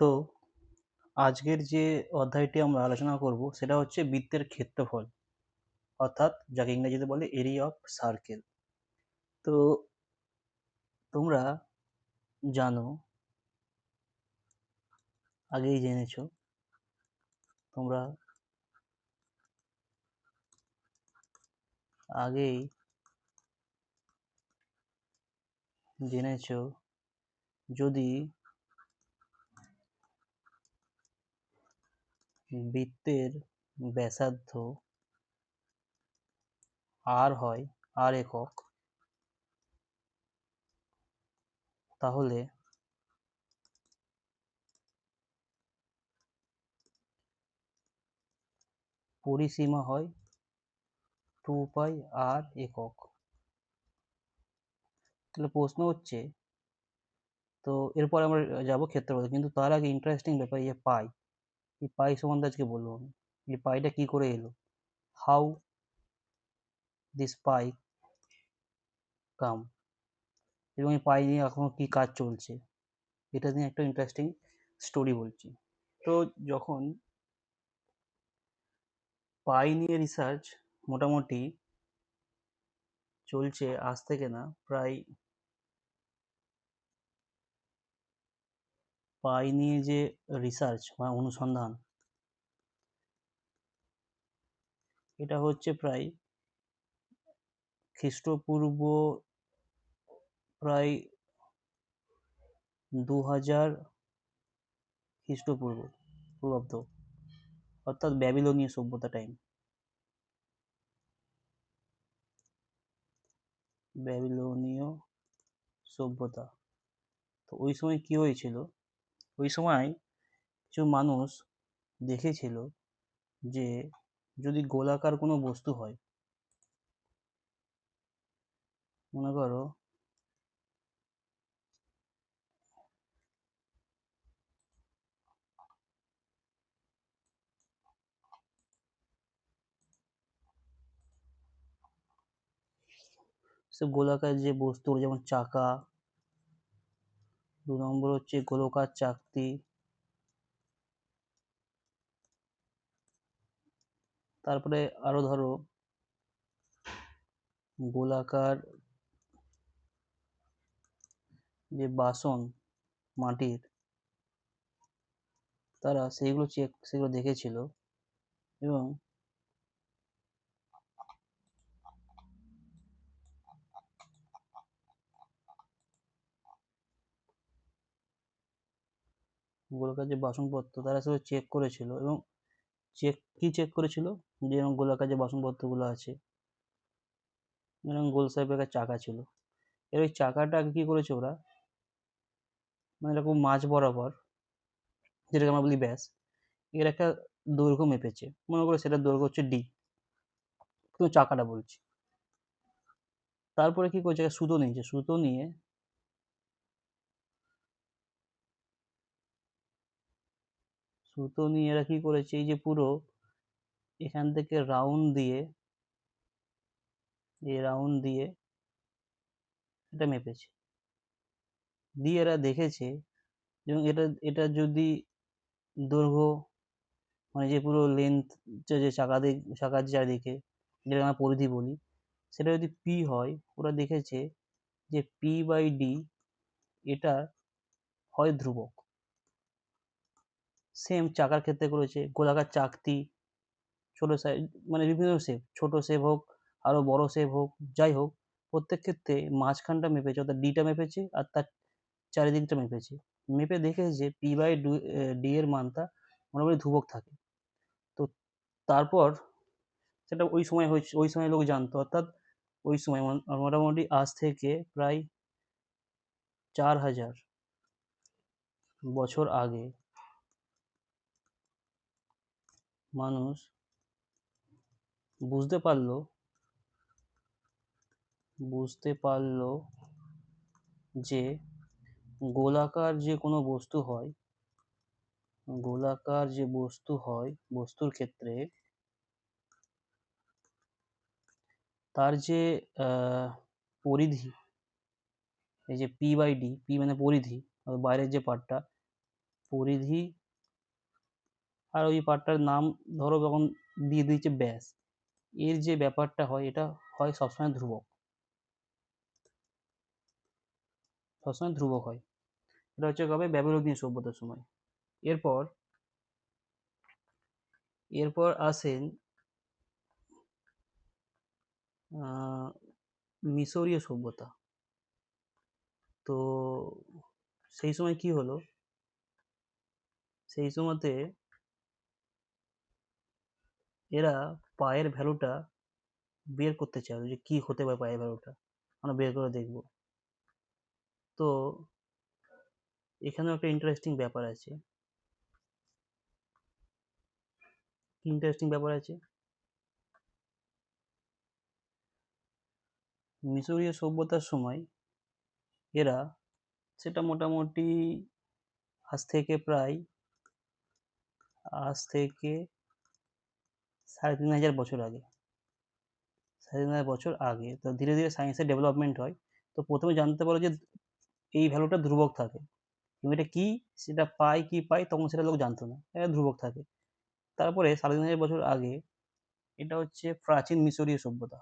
তো আজকের যে অধ্যায়টি আমরা আলোচনা করব সেটা হচ্ছে বৃত্তের ক্ষেত্রফল, অর্থাৎ যাকে ইংরেজিতে বলে এরিয়া অফ সার্কেল। তো তোমরা জানো, আগেই জেনেছো, তোমরা আগেই জেনেছো যদি বৃত্তের ব্যাসার্ধ আর হয় আর একক, তাহলে পরিসীমা হয় 2π আর একক। তাহলে প্রশ্ন হচ্ছে, তো এরপর আমরা যাব ক্ষেত্রফল, কিন্তু তার আগে ইন্টারেস্টিং ব্যাপার এই পাই, এই পাই সম্বন্ধে আজকে বলবো আমি। এই পাইটা কি করে এলো, হাউ দিস পাই কাম, এবং এই পাই নিয়ে এখন কি কাজ চলছে, এটা নিয়ে একটা ইন্টারেস্টিং স্টোরি বলছি। তো যখন পাই নিয়ে রিসার্চ মোটামুটি চলছে আজ থেকে না, প্রায় পাই নিয়ে যে রিসার্চ বা অনুসন্ধান, এটা হচ্ছে প্রায় খ্রিস্টপূর্ব প্রায় 2000 খ্রিস্টপূর্ব পূর্বাব্দ, অর্থাৎ ব্যাবিলনীয় সভ্যতা টাইম। ব্যাবিলনীয় সভ্যতা, তো ওই সময় কি হয়েছিল, ওই সময় কিছু মানুষ দেখেছিল যে যদি গোলাকার কোনো বস্তু হয়, মনে করো সে গোলাকার যে বস্তু, যেমন চাকা, 2 নম্বর হচ্ছে গোলাকার চাকতি, তারপরে আরো ধরো গোলাকার যে বাসন মাটির, তারা সেগুলো দেখেছিল, এবং গোলাকার যে বাসনপত্র তারা সেগুলো চেক করেছিল, এবং চেক করেছিল, যে এরকম গোলাকার যে বাসনপত্রগুলো আছে, এরকম গোল শেপের একটা চাকা ছিল, এর ওই চাকাটাকে কি করেছে ওরা, মানে এরকম মাঝ বরাবর, যেটাকে আমরা বলি ব্যাস, এর একটা দৈর্ঘ্য মেপেছে, মনে করো সেটার দৈর্ঘ্য হচ্ছে ডি, কিন্তু চাকাটা বলছি। তারপরে কি করেছে, একটা সুতো নিয়েছে, সুতো নিয়ে এরা কি করেছে, এই যে পুরো এখান থেকে রাউন্ড দিয়ে এটা মেপেছে, দিয়ে এরা দেখেছে, এবং এটা এটা যদি দৈর্ঘ্য, মানে যে পুরো লেন্থ, যে চাকার চারিদিকে, যেটাকে আমরা পরিধি বলি, সেটা যদি পি হয়, ওরা দেখেছে যে p/d এটা হয় ধ্রুবক। সেম চাকার ক্ষেত্রে করেছে, গোলাকার চাকতি, ছোট সাইজ, মানে বিভিন্ন শেপ, ছোট শেপ হোক, আরো বড় শেপ হোক, যাই হোক, প্রত্যেক ক্ষেত্রে মাঝখানটা মেপেছে, অর্থাৎ ডিটা মেপেছে, আর তার চারিদিকটা মেপেছে। মেপে দেখেছে যে p/d এর মানটা মোটামুটি ধ্রুবক থাকে। তো তারপর সেটা ওই সময় হয়েছে, ওই সময় লোক জানতো, অর্থাৎ ওই সময় মোটামুটি আজ থেকে প্রায় 4000 বছর আগে মানুষ বুঝতে পারলো যে গোলাকার যে কোনো বস্তু হয়, বস্তুর ক্ষেত্রে তার যে পরিধি, এই যে p/d, p মানে পরিধি, বাইরের যে পার্টটা, পরিধি আর ওই পার্টটার নাম ধরো তখন দিয়ে দিয়েছে ব্যাস। এর যে ব্যাপারটা হয় এটা হয় সবসময় ধ্রুবক, সবসময় ধ্রুবক হয়। এটা হচ্ছে কবে? ব্যাবিলনীয় সভ্যতার সময়। এরপর এরপর আসেন মিশরীয় সভ্যতা। তো সেই সময় কি হলো, সেই সময়তে এরা পায়ের ভ্যালুটা বের করতে চাইলো যে কি হতে পারে পায়ের ভ্যালুটা, আমরা বের করে দেখব। তো এখানেও একটা ইন্টারেস্টিং ব্যাপার আছে। কি ইন্টারেস্টিং ব্যাপার আছে? মিশরীয় সভ্যতার সময় এরা, সেটা মোটামুটি আজ থেকে প্রায় আজ থেকে ৩,৫০০ বছর আগে, ৩,৫০০ বছর আগে। তো ধীরে ধীরে সায়েন্সের ডেভেলপমেন্ট হয়। তো প্রথমে জানতে পারো যে এই ভ্যালুটা ধ্রুবক থাকে, এবং এটা কি, সেটা পাই কি পাই তখন সেটা লোক জানতো না, এটা ধ্রুবক থাকে। তারপরে ৩,৫০০ বছর আগে এটা হচ্ছে প্রাচীন মিশরীয় সভ্যতা।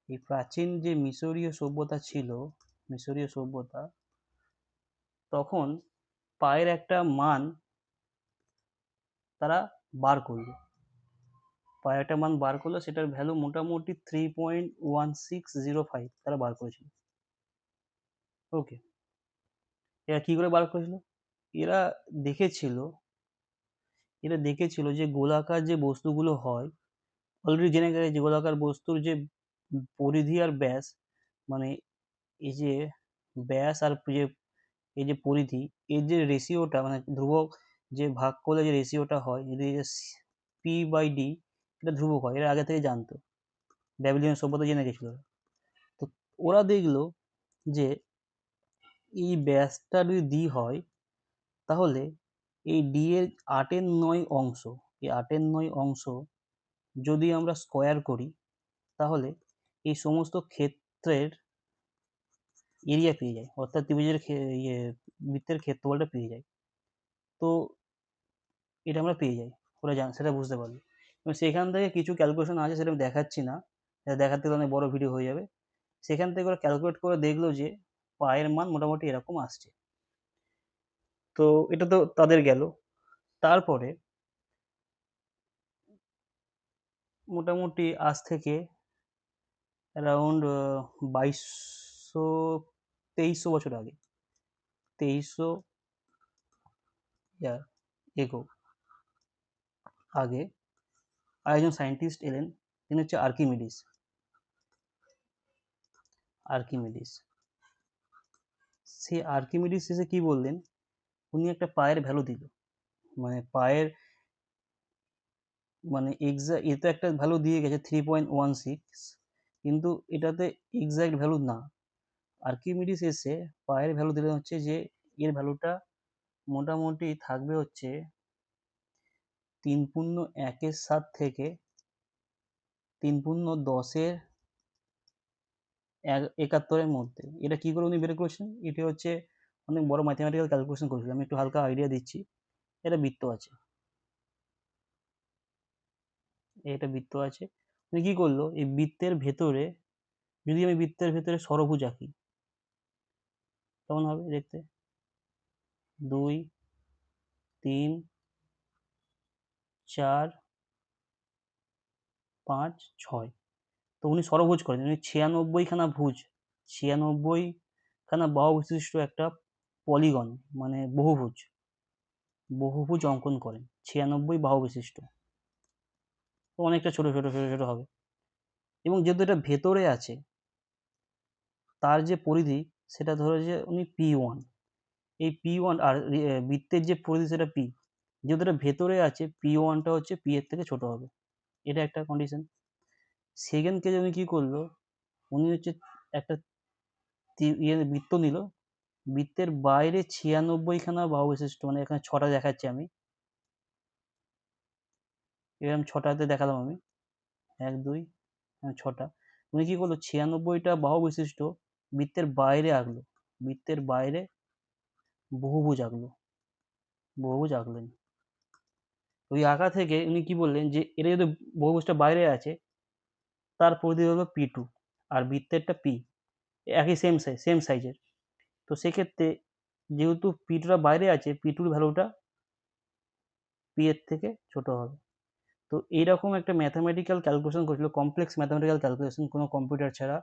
এই প্রাচীন যে মিশরীয় সভ্যতা ছিল, মিশরীয় সভ্যতা তখন পায়ের একটা মান তারা বার করলো, পায়ের একটা মান বার করলো, সেটার ভ্যালু মোটামুটি 3.1605 তারা বার করেছিল। ওকে, এরা কি করে বার করেছিল? এরা দেখেছিল এরা দেখেছিল যে গোলাকার যে বস্তুগুলো হয়, অলরেডি জেনে গেছে যে গোলাকার বস্তুর যে পরিধি আর ব্যাস, মানে এই যে ব্যাস আর যে এই যে পরিধি, এর যে রেশিওটা, মানে ধ্রুবক যে ভাগ করলে যে রেশিওটা হয়, যদি P/D এটা ধ্রুবক হয়, এরা আগে থেকে জানতো, ব্যাবিলনীয় সভ্যতা জেনে গেছিল। তো ওরা দেখলো যে এই ব্যাসটা যদি D হয়, তাহলে এই D এর 8/9 অংশ, এই 8/9 অংশ যদি আমরা স্কোয়ার করি, তাহলে এই সমস্ত ক্ষেত্রের এরিয়া পেয়ে যায়, অর্থাৎ ত্রিভুজের বৃত্তের ক্ষেত্রফলটা পেয়ে যায়। তো এটা আমরা পেয়ে যাই, ওরা সেটা বুঝতে পারলো। এবং সেখান থেকে কিছু ক্যালকুলেশন আছে, সেটা আমি দেখাচ্ছি না, এটা দেখাতে গেলে অনেক বড় ভিডিও হয়ে যাবে। সেখান থেকে ওরা ক্যালকুলেট করে দেখলো যে পায়ের মান মোটামুটি এরকম আসছে। তো এটা তো তাদের গেল। তারপরে মোটামুটি আজ থেকে অ্যারাউন্ড ২২০০ ২৩০০ বছর আগে, ২৩০০ ইয়ার এগো আগে আরেকজন সায়েন্টিস্ট এলেন, তিনি হচ্ছে আর্কিমিডিস। আর্কিমিডিস সেই আর্কিমিডিস এসে কি বললেন, উনি একটা পায়ের ভ্যালু দিল, মানে পায়ের, মানে এক্সাক্ট, এ তো একটা ভ্যালু দিয়ে গেছে 3.16, কিন্তু এটাতে এক্সাক্ট ভ্যালু না। আর্কিমিডিস এসে পায়ের ভ্যালু দিলেন হচ্ছে যে এর ভ্যালুটা মোটামুটি থাকবে হচ্ছে 3.1/7 থেকে 3.10 মধ্যে। এটা কি করে উনি বের করেছেন? এটা হচ্ছে অনেক বড় ম্যাথমেটিক্যাল ক্যালকুলেশন করেছিল, আমি একটু হালকা আইডিয়া দিচ্ছি। এটা বৃত্ত আছে, এটা বৃত্ত আছে। উনি কি করলো, এই বৃত্তের ভেতরে, যদি আমি বৃত্তের ভেতরে ষড়ভুজ আঁকি, কেমন হবে দেখতে? 2, 3, 4, 5, 6। তো উনি ষড়ভুজ করেছেন, উনি 96 খানা ভুজ, 96 খানা বাহু বিশিষ্ট একটা পলিগন, মানে বহুভুজ, বহুভুজ অঙ্কন করেন, 96 বাহু বিশিষ্ট। তো অনেকটা ছোট ছোট ছোট ছোট হবে। এবং যেহেতু এটা ভেতরে আছে, তার যে পরিধি, সেটা ধরে যে উনি P1, এই P1 আর বৃত্তের যে পরিধি সেটা P, যেহেতু এটা ভেতরে আছে, P1টা হচ্ছে P এর থেকে ছোট হবে, এটা একটা কন্ডিশন। সেকেন্ড কেজে উনি কি করলো, উনি হচ্ছে একটা বৃত্ত নিল, বৃত্তের বাইরে 96 খানা বাহু বিশিষ্ট, মানে এখানে 6টা দেখাচ্ছি আমি, এরকম 6টাতে দেখালাম আমি, 1, 2, 6টা। উনি কি করলো, 96টা বাহু বিশিষ্ট বৃত্তের বাইরে আঁকলো, বৃত্তের বাইরে বহুভুজ আঁকলো। বহুভুজ আঁকলেন। ওই আঁকা থেকে উনি কি বললেন যে এটা যদি বহুভুজটা বাইরে আছে তার পরিধি হলো P2 আর বৃত্তেরটা P, একই সেম সাইজের। তো সেক্ষেত্রে যেহেতু P2 টা বাইরে আছে, P2 এর ভ্যালুটা P এর থেকে ছোট হবে। তো এইরকম একটা ম্যাথামেটিক্যাল ক্যালকুলেশন করেছিল, কমপ্লেক্স ম্যাথামেটিক্যাল ক্যালকুলেশন, কোনো কম্পিউটার ছাড়া,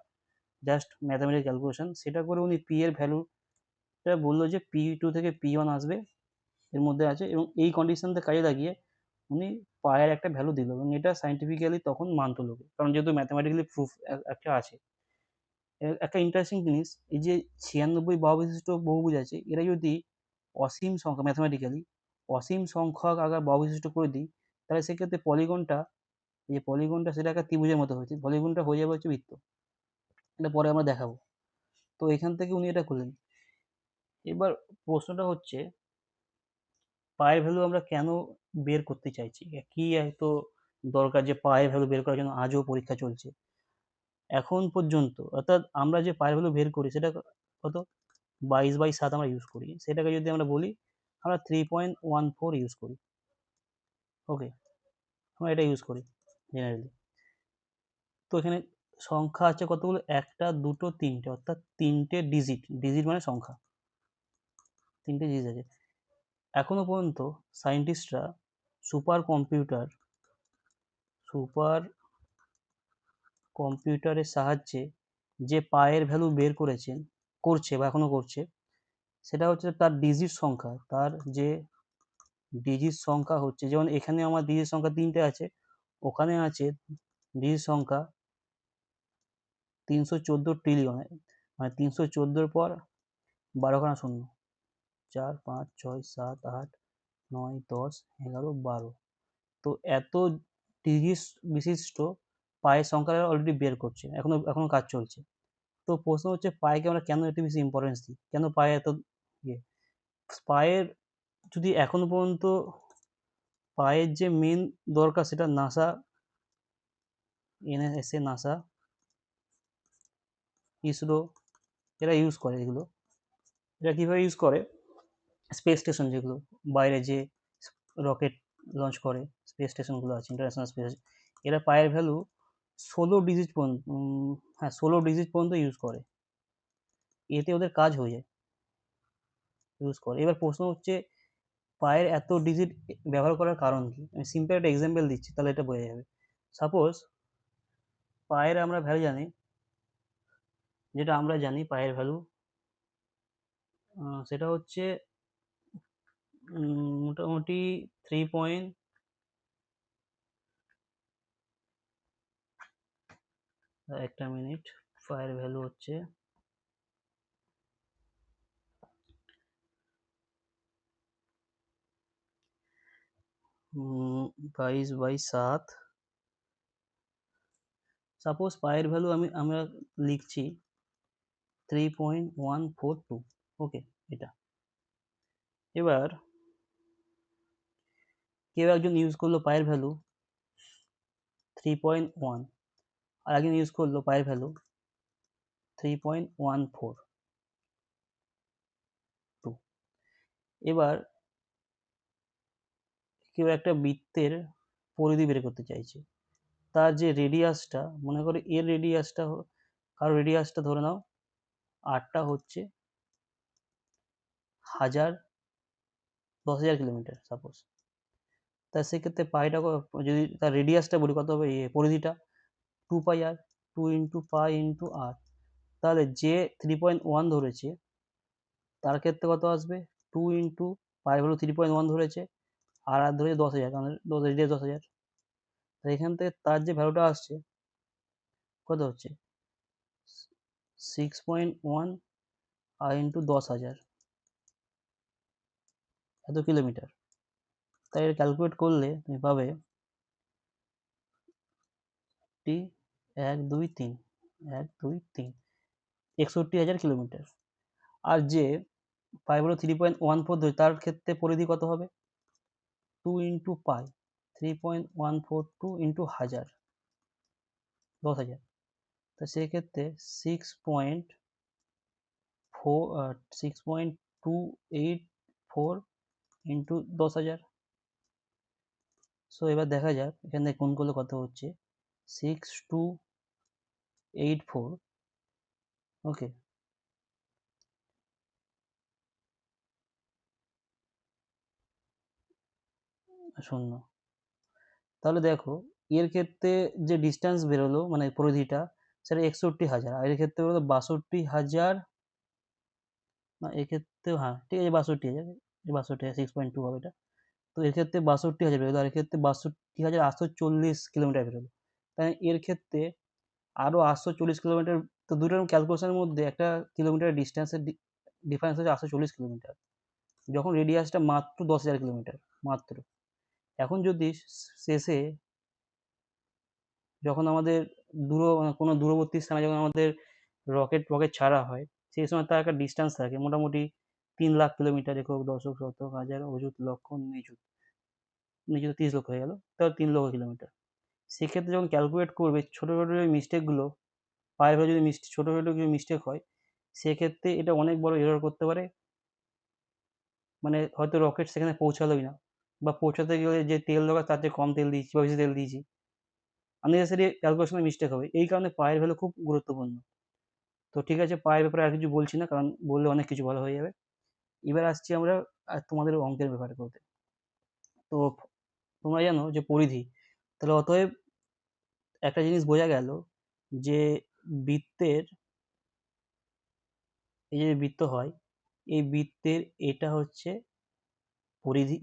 জাস্ট ম্যাথামেটিক্যাল ক্যালকুলেশন। সেটা করে উনি P এর ভ্যালুটা বললো যে P2 থেকে P1 আসবে, এর মধ্যে আছে, এবং এই কন্ডিশনটা কাজে লাগিয়ে উনি পায়ের একটা ভ্যালু দিল, এবং এটা সাইন্টিফিক্যালি তখন মানতো লোকে, কারণ যেহেতু ম্যাথামেটিক্যালি প্রুফ একটা আছে। একটা ইন্টারেস্টিং জিনিস, এই যে 96 বাহু বিশিষ্ট বহুভুজ আছে, এরা যদি অসীম সংখ্যা, ম্যাথামেটিক্যালি অসীম সংখ্যক আকার বাহু বিশিষ্ট করে দিই, তাহলে সেক্ষেত্রে পলিগনটা, এই যে পলিগনটা সেটা একটা ত্রিভুজের মতো হয়েছে, পলিগনটা হয়ে যাবে হচ্ছে বৃত্ত। এটা পরে আমরা দেখাবো। তো এখান থেকে উনি এটা করলেন। এবার প্রশ্নটা হচ্ছে পায়ের ভ্যালু আমরা কেন বের করতে চাইছি, কি এত দরকার যে পায়ের ভ্যালু বের করার জন্য আজও পরীক্ষা চলছে এখন পর্যন্ত। অর্থাৎ আমরা যে পায়ের ভ্যালু বের করি সেটা কত, 22/7 আমরা ইউজ করি। সেটাকে যদি আমরা বলি, আমরা 3.14 ইউজ করি। ওকে, আমরা এটা ইউজ করি জেনারেলি। তো এখানে সংখ্যা আছে কতগুলো, একটা দুটো তিনটে, অর্থাৎ তিনটে ডিজিট, ডিজিট মানে সংখ্যা, তিনটে ডিজিট আছে। এখনো পর্যন্ত সায়েন্টিস্টরা সুপার কম্পিউটার সুপার কম্পিউটারের সাহায্যে যে পায়ের ভ্যালু বের করছে বা এখনো করছে, সেটা হচ্ছে তার ডিজিট সংখ্যা, তার যে ডিজিট সংখ্যা হচ্ছে, যেমন এখানে আমার ডিজিট সংখ্যা তিনটে আছে, ওখানে আছে ডিজিট সংখ্যা 314 ট্রিলিয়ন, মানে 314 পর 12খানা শূন্য, 4 5 6 7 8 9 10 11 12। তো এত ডিজিট বিশিষ্ট পায়ের সংখ্যা অলরেডি বের করছে, এখনো কাজ চলছে। তো প্রশ্ন হচ্ছে পায়েকে আমরা কেন এত বেশি ইম্পর্টেন্স দিই, কেন পায়ে এত ইয়ে, পায়ের যদি এখনো পর্যন্ত পায়ের যে মেন দরকার, সেটা নাসা, এনএসএ, নাসা, ইসরো, এরা ইউজ করে এগুলো। এরা কীভাবে ইউজ করে, স্পেস স্টেশন যেগুলো বাইরে যে রকেট লঞ্চ করে, স্পেস স্টেশনগুলো আছে, ইন্টারন্যাশনাল স্পেস, এরা পায়ের ভ্যালু 16 ডিজিট পর্যন্ত, হ্যাঁ 16 ডিজিট পর্যন্ত ইউজ করে, এতে ওদের কাজ হয়ে যায়, ইউজ করে। এবার প্রশ্ন হচ্ছে পায়ের এত ডিজিট ব্যবহার করার কারণ কি, আমি সিম্পল একটা এক্সাম্পল দিচ্ছি, তাহলে এটা বোঝা যাবে। সাপোজ পায়ের আমরা ভ্যালু জানি, যেটা আমরা জানি পায়ের ভ্যালু, সেটা হচ্ছে মোটামুটি 3 একটা মিনিট, পায়ের ভ্যালু হচ্ছে 22/7। সাপোজ পায়ের ভ্যালু আমরা লিখছি 3.142। ওকে, এটা এবার কেউ একজন ইউজ করলো পায়ের ভ্যালু 3.1, আর একজন ইউজ করলো পায়ের ভ্যালু 3.142। এবার কেউ একটা বৃত্তের পরিধি বের করতে চাইছে, তার যে রেডিয়াসটা, মনে করো এর রেডিয়াসটা, কারো রেডিয়াসটা ধরে নাও আরটা হচ্ছে 10,000 কিলোমিটার সাপোজ। তা সেক্ষেত্রে পাইটা যদি তার রেডিয়াসটা বলি কত হবে, পরিধিটা 2πr, 2 × π × r। তাহলে যে 3.1 ধরেছে তার ক্ষেত্রে কত আসবে, 2 × পায়ের ভ্যালু 3.1 ধরেছে, আর ধরেছে 10,000, কারণ রেডিয়াস 10,000। তাই এখান থেকে তার যে ভ্যালুটা আসছে কত হচ্ছে 6.1 আর ইন্টু 10,000, এত কিলোমিটার। তাই ক্যালকুলেট করলে তুমি পাবে 61,000 কিলোমিটার। আর যে পাই হলো 3.14 ধরে, তার ক্ষেত্রে পরিধি কত হবে, 2 × পাই, 3.142 ইন্টু 1000, 10,000। তা সেক্ষেত্রে 6.284 ইন্টু 10,000। সো এবার দেখা যাক এখান থেকে কোন করলে কত হচ্ছে। 6284, ওকে, শূন্য। তাহলে দেখো এর ক্ষেত্রে যে ডিস্টেন্স বেরোলো মানে পরিধিটা, সেটা 61,000, আর এর ক্ষেত্রে বেরোলো 62,000, না এক্ষেত্রেও হ্যাঁ ঠিক আছে 62,000, 62,000 6.2 হবে এটা। তো এর ক্ষেত্রে 62,000 বেরোলো, আর এর ক্ষেত্রে 62,840 কিলোমিটার বেরোলো। তাই এর ক্ষেত্রে আরও 840 কিলোমিটার। তো দুটোর ক্যালকুলেশনের মধ্যে একটা কিলোমিটার ডিস্টেন্সের ডিফারেন্স হচ্ছে 840 কিলোমিটার, যখন রেডিয়াসটা মাত্র 10,000 কিলোমিটার মাত্র। এখন যদি শেষে যখন আমাদের কোনো দূরবর্তী স্থানে যখন আমাদের রকেট রকেট ছাড়া হয়, সেই সময় তার একটা ডিস্টেন্স থাকে মোটামুটি 3,00,000 কিলোমিটার, একক দশক শতক হাজার অযুত লক্ষ নিযুত, নিযুত 30 লক্ষ হয়ে গেল, তাও 3,00,000 কিলোমিটার। সেক্ষেত্রে যখন ক্যালকুলেট করবে ছোটো ছোটো ওই মিস্টেকগুলো, পায়ের ফেলে যদি ছোটো ছোটো কিছু মিস্টেক হয়, সেক্ষেত্রে এটা অনেক বড় এরর করতে পারে। মানে হয়তো রকেট সেখানে পৌঁছালোই না, বা পৌঁছাতে গেলে যে তেল দরকার তার চেয়ে কম তেল দিয়েছি বা বেশি তেল দিয়েছি, আননেসেসারি ক্যালকুলেশনে মিস্টেক হবে। এই কারণে পায়ের ভ্যালু খুব গুরুত্বপূর্ণ। তো ঠিক আছে, পায়ের ব্যাপারে আর কিছু বলছি না, কারণ বললে অনেক কিছু বলা হয়ে যাবে। এবার আসছি আমরা তোমাদের অঙ্কের ব্যাপারে করতে। তো তোমরা জানো যে পরিধি, তাহলে অতএব একটা জিনিস বোঝা গেল যে বৃত্তের, এই যে বৃত্ত হয়, এই বৃত্তের এটা হচ্ছে পরিধি,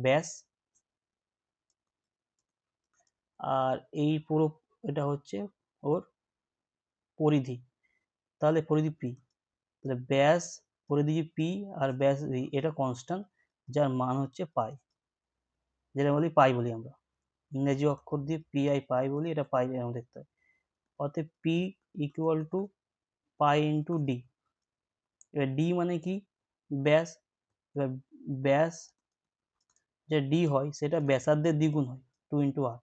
ব্যাস, আর এই পুরো এটা হচ্ছে ওর পরিধি। তাহলে পরিধি পি, তাহলে ব্যাস, পরিধি পি আর ব্যাস ভি, এটা কনস্ট্যান্ট, যার মান হচ্ছে পাই, যেটা বলি পাই বলি আমরা ইংরেজি অক্ষর দিয়ে পি আই পাই বলি, এটা পাই এরকম দেখতে হয়। অতএব P equal to pi into D. এবার ডি মানে কি, ব্যাস। এবার ব্যাস যে ডি হয় সেটা ব্যাসার্ধের দ্বিগুণ হয়, 2 × r।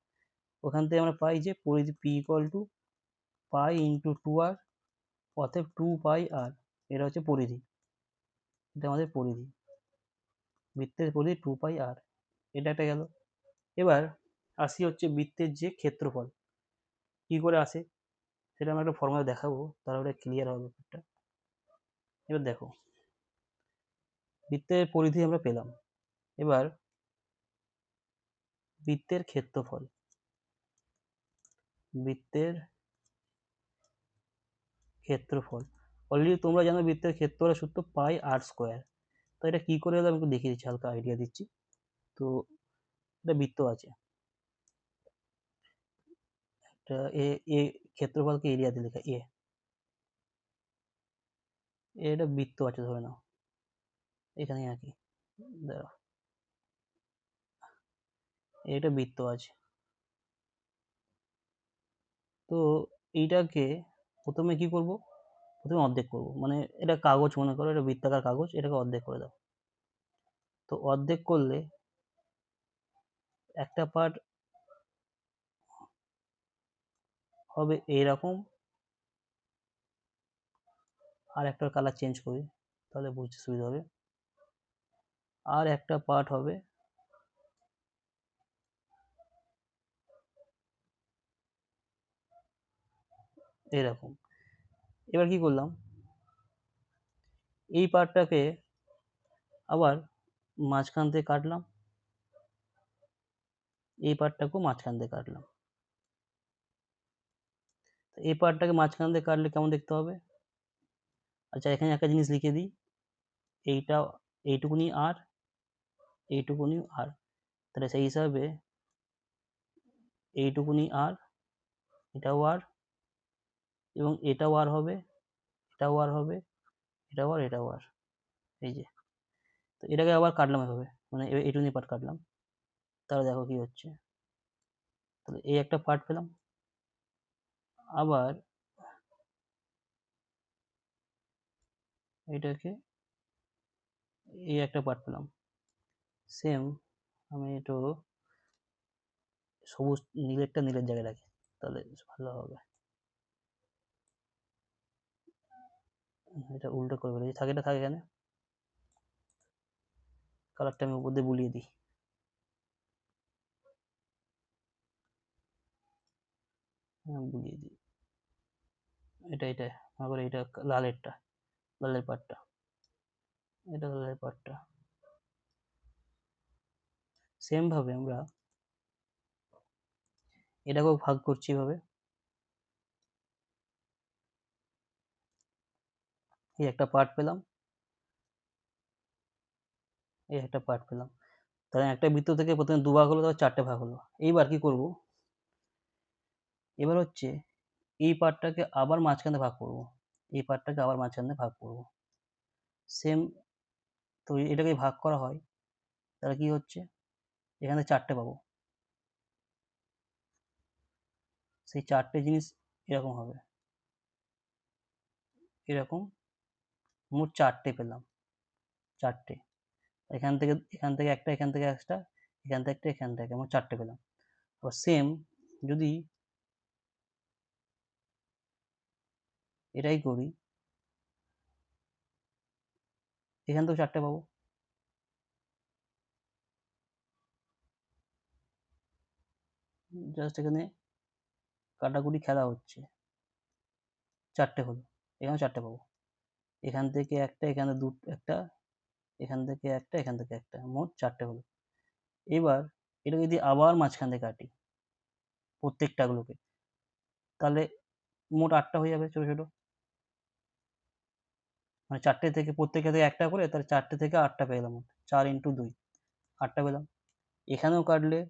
ওখান থেকে আমরা পাই যে পরিধি P equal to pi into 2r, অতএব 2πr। এটা হচ্ছে পরিধি, এটা আমাদের পরিধি, বৃত্তের পরিধি 2πr। এটা একটা গেল। এবার আসি হচ্ছে বৃত্তের যে ক্ষেত্রফল কি করে আসে, সেটা আমরা একটা ফর্মুলা দেখাবো, তাহলে ওটা ক্লিয়ার হবে ব্যাপারটা। এবার দেখো বৃত্তের পরিধি আমরা পেলাম, এবার বৃত্তের ক্ষেত্রফল, বৃত্তের ক্ষেত্রফল অলরেডি তোমরা জানো বৃত্তের ক্ষেত্রফলের সূত্র পাই আর স্কোয়ার। তো এটা কি করে হলো আমি একটু দেখিয়ে দিচ্ছি, হালকা আইডিয়া দিচ্ছি। তো এটা বৃত্ত আছে, একটা এ এ ক্ষেত্রফলকে এরিয়া দিয়ে লেখা এ, এটা বৃত্ত আছে ধরে নাও, এখানে আঁকি, দাঁড়াও, এটা বৃত্ত আছে। তো এইটাকে প্রথমে কি করব, প্রথমে অর্ধেক করব, মানে এটা কাগজ মনে করো, এটা বৃত্তাকার কাগজ, এটাকে অর্ধেক করে দাও। তো অর্ধেক করলে একটা পার্ট হবে এইরকম, আর একটা কালার চেঞ্জ করি তাহলে বুঝতে সুবিধা হবে, আর একটা পার্ট হবে এরকম। এবার কি করলাম, এই পার্টটাকে আবার মাঝখান থেকে কাটলাম, এই পার্টটাকেও মাঝখান থেকে কাটলাম। এই পার্টটাকে মাঝখান থেকে কাটলে কেমন দেখতে হবে, আচ্ছা এখানে একটা জিনিস লিখে দিই, এইটা এইটুকুনি আর এইটুকুনি আর, তাহলে সেই হিসাবে এইটুকুনি আর, এটাও আর, এবং এটাও আর হবে, এটাও আর হবে, এটাও আর, এটাও আর, এই যে। তো এটাকে আবার কাটলাম এভাবে, মানে এইটুকুনি পার্ট কাটলাম, তাহলে দেখো কি হচ্ছে, তাহলে এই একটা পার্ট পেলাম, আবার এটাকে এই একটা পার্ট পেলাম, সেম। আমি একটু সবুজ নীলেরটা নীলের জায়গায় রাখি, তাহলে ভালো হবে। এটা উল্টো করে ফেলেছি, থাকে এটা থাকে এখানে। কালারটা আমি উপর দিয়ে বুলিয়ে দিই। বুলিয়ে দিই, এটা আবার এটা লালের পার্টটা, এটা লালের পার্টটা। সেম ভাবে আমরা এটাকেও ভাগ করছি এভাবে। এই একটা পার্ট পেলাম, এই একটা পার্ট পেলাম। তাহলে একটা বৃত্ত থেকে প্রথমে দুভাগ হলো, তারপর 4টে ভাগ হলো। এইবার কি করব, এবার হচ্ছে এই পার্টটাকে আবার মাঝখানে ভাগ করব, এই পার্টটাকে আবার মাঝখানে ভাগ করব। সেম, তো এটাকে ভাগ করা হয়, তাহলে কি হচ্ছে, এখানে 4টে পাবো। সেই 4টে জিনিস এরকম হবে, এরকম মোট 4টে পেলাম, 4টে। এখান থেকে একটা, এখান থেকে একটা, এখান থেকে একটা, এখান থেকে মোট 4টে পেলাম। আবার সেম যদি এটাই করি, এখান থেকেও 4টে পাবো। জাস্ট এখানে কাটাকুটি খেলা হচ্ছে, 4টে হলো, এখানেও 4টে পাবো। এখান থেকে একটা, এখানে একটা, এখান থেকে একটা, এখান থেকে একটা, মোট 4টে হলো। এবার এটা যদি আবার মাঝখান থেকে কাটি প্রত্যেকটাগুলোকে, তাহলে মোট 8টা হয়ে যাবে ছোট ছোট। মানে 4টে থেকে প্রত্যেকটা থেকে একটা করে, তাহলে 4টে থেকে 8টা পেয়ে গেলাম। 4 ইন্টু 2, 8টা পেলাম। এখানেও কাটলে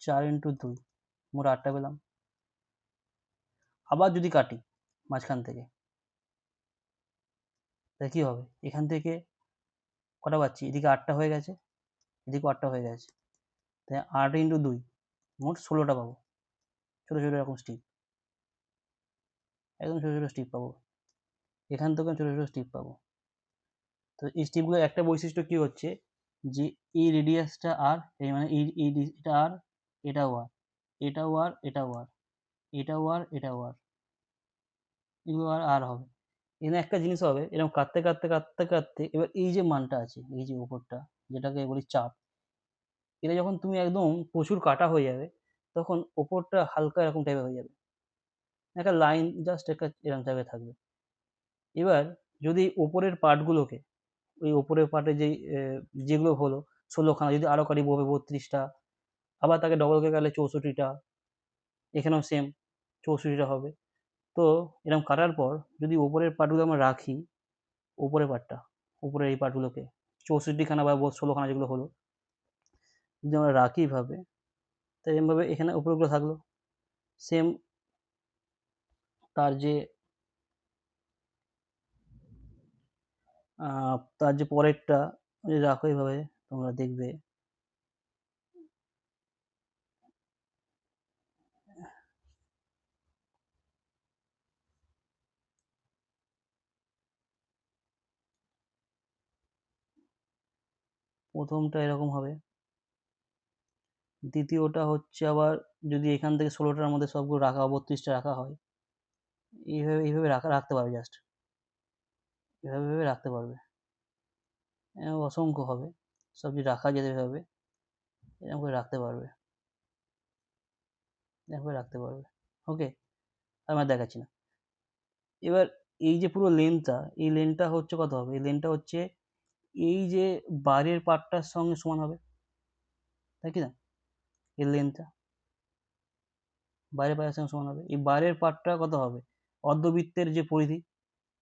4 ইন্টু 2, মোট 8টা পেলাম। আবার যদি কাটি মাঝখান থেকে, তাহলে কি হবে, এখান থেকে কটা পাচ্ছি, এদিকে 8টা হয়ে গেছে, এদিকে 8টা হয়ে গেছে, তাই 8 ইন্টু 2, মোট 16টা পাবো। ছোট ছোট এরকম স্টিপ, একদম ছোট ছোট স্টিপ পাবো, এখান থেকেও ছোট ছোট স্টিপ পাবো। তো এই স্টিপগুলোর একটা বৈশিষ্ট্য কি হচ্ছে, যে এই রেডিয়াসটা আর, এই মানে এটা আর, এটাও আর, এটাও আর, এটাও আর, এটাও আর, এটাও আর, এগুলো আর আর হবে। এখানে একটা জিনিস হবে, এরকম কাটতে কাটতে কাটতে কাটতে এবার এই যে মানটা আছে, এই যে উপরটা, যেটাকে বলি চাপ, এটা যখন তুমি একদম প্রচুর কাটা হয়ে যাবে, তখন ওপরটা হালকা এরকম টাইপের হয়ে যাবে, একটা লাইন জাস্ট একটা এরকম টাইপের থাকবে। এবার যদি ওপরের পার্টগুলোকে, ওই ওপরের পার্টে যেগুলো হলো 16খানা, যদি আরো কাটি হবে 32টা, আবার তাকে ডবল করে কাটলে 64টা, এখানেও সেম 64টা হবে। তো এরকম কাটার পর যদি ওপরের পার্টগুলো আমরা রাখি, উপরের পার্টটা, উপরের এই পার্টগুলোকে 64খানা বা 16খানা যেগুলো হলো, যদি আমরা রাখি এইভাবে, তো এরকমভাবে এখানে উপরেগুলো থাকলো সেম। তার যে তার যে পরেরটা যদি রাখো এইভাবে, তোমরা দেখবে প্রথমটা এরকম হবে, দ্বিতীয়টা হচ্ছে আবার যদি এখান থেকে 16টার মধ্যে সবগুলো রাখা, 32টা রাখা হয়, এইভাবে রাখতে পারবে, জাস্ট এভাবে রাখতে পারবে, অসংখ্য হবে, সব যদি রাখা যেতে হবে, এরকম করে রাখতে পারবে, এরকম করে রাখতে পারবে। ওকে, আমি আর দেখাচ্ছি না। এবার এই যে পুরো লেন্থটা, এই লেন্থটা হচ্ছে কত হবে, এই লেন্থটা হচ্ছে এই যে বাইরের পার্টটার সঙ্গে সমান হবে, তাই কি না, এই লেন্থটা বাইরের পার্টের সঙ্গে সমান হবে। এই বাইরের পার্টটা কত হবে, অর্ধবৃত্তের যে পরিধি,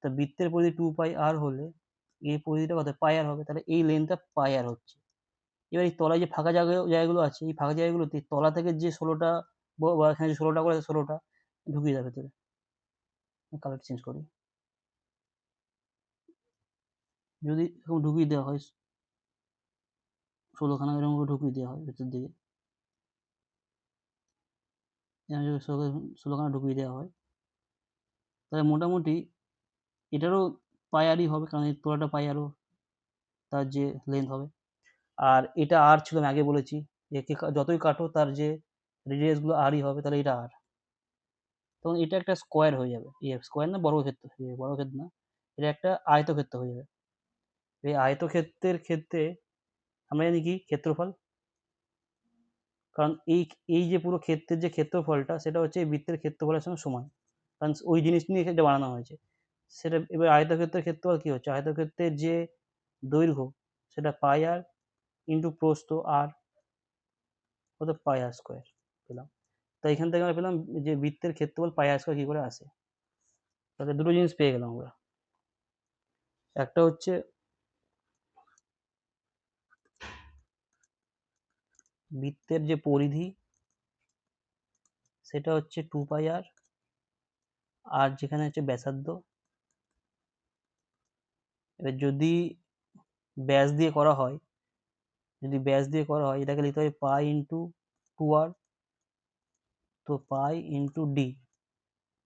তা বৃত্তের পরিধি 2πr হলে এই পরিধিটা কত πr হবে, তাহলে এই লেন্থটা πr হচ্ছে। এবার এই তলায় যে ফাঁকা জায়গাগুলো আছে, এই ফাঁকা জায়গাগুলোতে তলা থেকে যে 16টা বা এখানে যে 16টা করে 16টা ঢুকিয়ে দেবে ভেতরে। কালার চেঞ্জ করি, যদি এরকম ঢুকিয়ে দেওয়া হয়, 16খানা এরকম করে ঢুকিয়ে দেওয়া হয় ভেতর দিকে, এরকম যদি 16খানা ঢুকিয়ে দেওয়া হয়, তাহলে মোটামুটি এটারও পায়ারই হবে, কারণ এই তলাটা পায়ারও তার যে লেন্থ হবে। আর এটা আর ছিল, আমি আগে বলেছি, একে যতই কাটো তার যে রেডিয়াসগুলো আরই হবে, তাহলে এটা আর, তখন এটা একটা স্কোয়ার হয়ে যাবে, স্কোয়ার না বর্গক্ষেত্র, বর্গক্ষেত্র না, এটা একটা আয়তক্ষেত্র হয়ে যাবে। এই আয়তক্ষেত্রের ক্ষেত্রে আমরা জানি কি ক্ষেত্রফল, কারণ এই যে পুরো ক্ষেত্রের যে ক্ষেত্রফলটা সেটা হচ্ছে এই বৃত্তের ক্ষেত্রফলের সঙ্গে সমান, কারণ ওই জিনিস নিয়ে এটা বানানো হয়েছে। সেটা এবার আয়তক্ষেত্রের ক্ষেত্রফল কি হচ্ছে, আয়তক্ষেত্রের যে দৈর্ঘ্য সেটা পাই আর ইন্টু প্রস্থ আর, কত পাই আর স্কোয়ার পেলাম। তো এখান থেকে আমরা পেলাম যে বৃত্তের ক্ষেত্রফল পাই আর স্কোয়ার কী করে আসে। তাহলে দুটো জিনিস পেয়ে গেলাম আমরা, একটা হচ্ছে বৃত্তের যে পরিধি সেটা হচ্ছে 2 পাই আর, আর যেখানে হচ্ছে ব্যাসার্ধ, এবার যদি ব্যাস দিয়ে করা হয়, এটাকে লিখতে হয় পাই ইন্টু 2 আর, তো পাই ইন্টু ডি,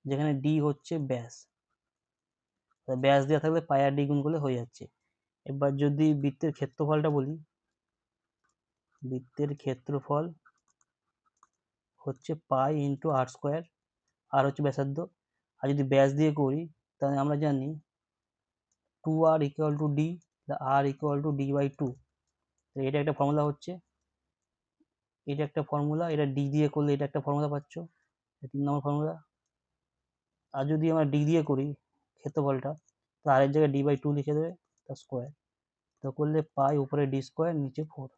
যেখানে ডি হচ্ছে ব্যাস, ব্যাস দেওয়া থাকলে পাই আর ডি গুণ করলে হয়ে যাচ্ছে। এবার যদি বৃত্তের ক্ষেত্রফলটা বলি, বৃত্তের ক্ষেত্রফল হচ্ছে পাই ইন্টু আর স্কোয়ার, আর হচ্ছে ব্যাসার্ধ, আর যদি ব্যাস দিয়ে করি তাহলে আমরা জানি 2r equal to d, r equal to d by 2। এটা একটা ফর্মুলা হচ্ছে, এটা একটা ফর্মুলা, এটা ডি দিয়ে করলে এটা একটা ফর্মুলা পাচ্ছ, 3 নম্বর ফর্মুলা। আর যদি আমরা ডি দিয়ে করি ক্ষেত্রফলটা, তো আর এর জায়গায় ডি বাই 2 লিখে দেবে, তার স্কোয়ার, তো করলে পাই উপরে ডি স্কোয়ার নিচে 4।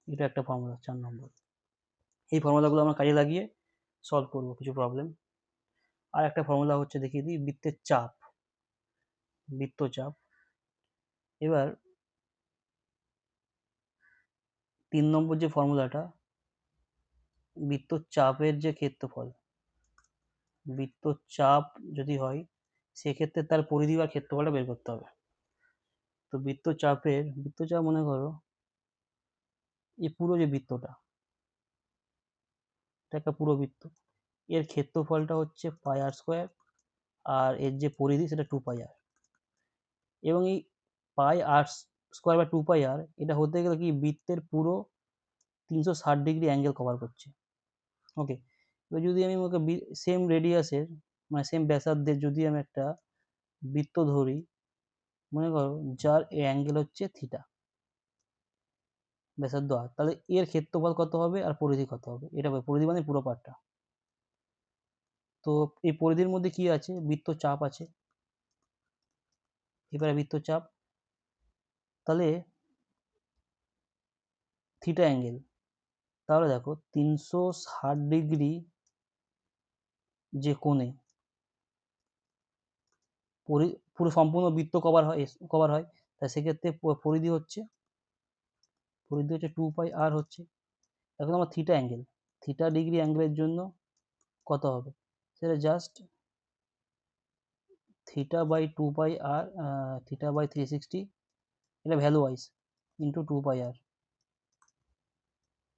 এটা একটা ফর্মুলা 4 নম্বর। এই ফর্মুলাগুলো আমরা কাজে লাগিয়ে সলভ করবো কিছু প্রবলেম। আর একটা ফর্মুলা হচ্ছে দেখিয়ে দিই, বৃত্তের চাপ, বৃত্তচাপ। এবার 3 নম্বর যে ফর্মুলাটা, বৃত্তচাপের যে ক্ষেত্রফল, বৃত্তচাপ যদি হয় সেক্ষেত্রে তার পরিধি বা ক্ষেত্রফলটা বের করতে হবে। তো বৃত্তচাপ মনে করো এই পুরো যে বৃত্তটা, এটা একটা পুরো বৃত্ত, এর ক্ষেত্রফলটা হচ্ছে পাই আর স্কোয়ার, আর এর যে পরিধি সেটা 2 পাই আর। এবং এই পাই আর স্কোয়ার বা 2 পাই আর এটা হতে গেলে কি বৃত্তের পুরো 360 ডিগ্রি অ্যাঙ্গেল কভার করছে। ওকে, এবার যদি আমি ওকে সেম রেডিয়াসের মানে সেম ব্যাসার্ধের যদি আমি একটা বৃত্ত ধরি, মনে করো যার অ্যাঙ্গেল হচ্ছে থিটা, ব্যাসার্ধ আর, তাহলে এর ক্ষেত্রফল কত হবে আর পরিধি কত হবে, এটা পরিধি মানে পুরো পাটটা। তো এই পরিধির মধ্যে কি আছে, বৃত্তচাপ আছে। এবারে বৃত্তচাপ, তাহলে থিটা অ্যাঙ্গেল, তাহলে দেখো 360 ডিগ্রি যে কোণে পুরো সম্পূর্ণ বৃত্ত কভার হয়, তাই সেক্ষেত্রে পরিধি হচ্ছে 2 পাই আর হচ্ছে। এখন আমার থিটা ডিগ্রি অ্যাঙ্গেলের জন্য কত হবে, সেটা just theta by 2 pi r, theta by 360, এটা value wise into 2 pi r.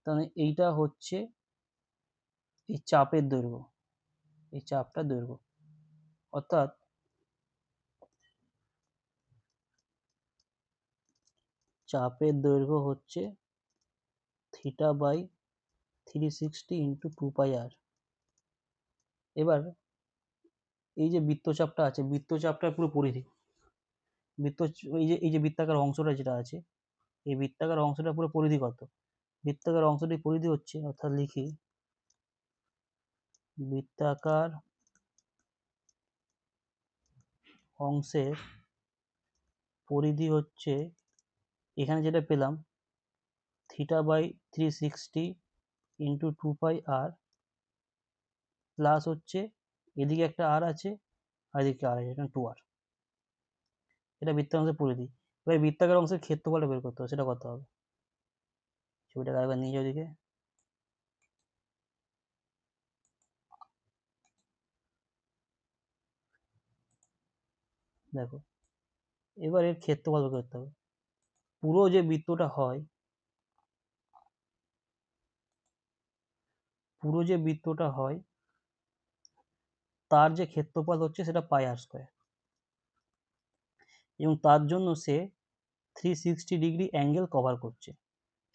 তাহলে এইটা হচ্ছে এই চাপের দৈর্ঘ্য, এই চাপটার দৈর্ঘ্য, অর্থাৎ চাপের দৈর্ঘ্য হচ্ছে থিটা বাই 360 ইন্টু 2 পাই আর। এবার এই যে বৃত্তচাপটা আছে, বৃত্তচাপটার পুরো পরিধি, বৃত্ত এই যে বৃত্তাকার অংশটা যেটা আছে, এই বৃত্তাকার অংশটা পুরো পরিধি কত, বৃত্তাকার অংশটির পরিধি হচ্ছে, অর্থাৎ লিখি বৃত্তাকার অংশের পরিধি হচ্ছে, এখানে যেটা পেলাম theta by 360 into 2 pi r, plus হচ্ছে এদিকে একটা আর আছে আর এদিকে আর আছে, এটা 2 আর। এটা বৃত্তাকার অংশের পরিধি। এবার বৃত্তাকার অংশের ক্ষেত্রফলটা বের করতে হবে, সেটা কত হবে, ছবিটাকে আরেকবার নিয়ে যাও ওদিকে, দেখো এবার এর ক্ষেত্রফল বের করতে হবে। পুরো যে বৃত্তটা হয়, তার যে ক্ষেত্রফল হচ্ছে সেটা পাই আর স্কোয়ার, এবং তার জন্য সে 360 ডিগ্রি অ্যাঙ্গেল কভার করছে।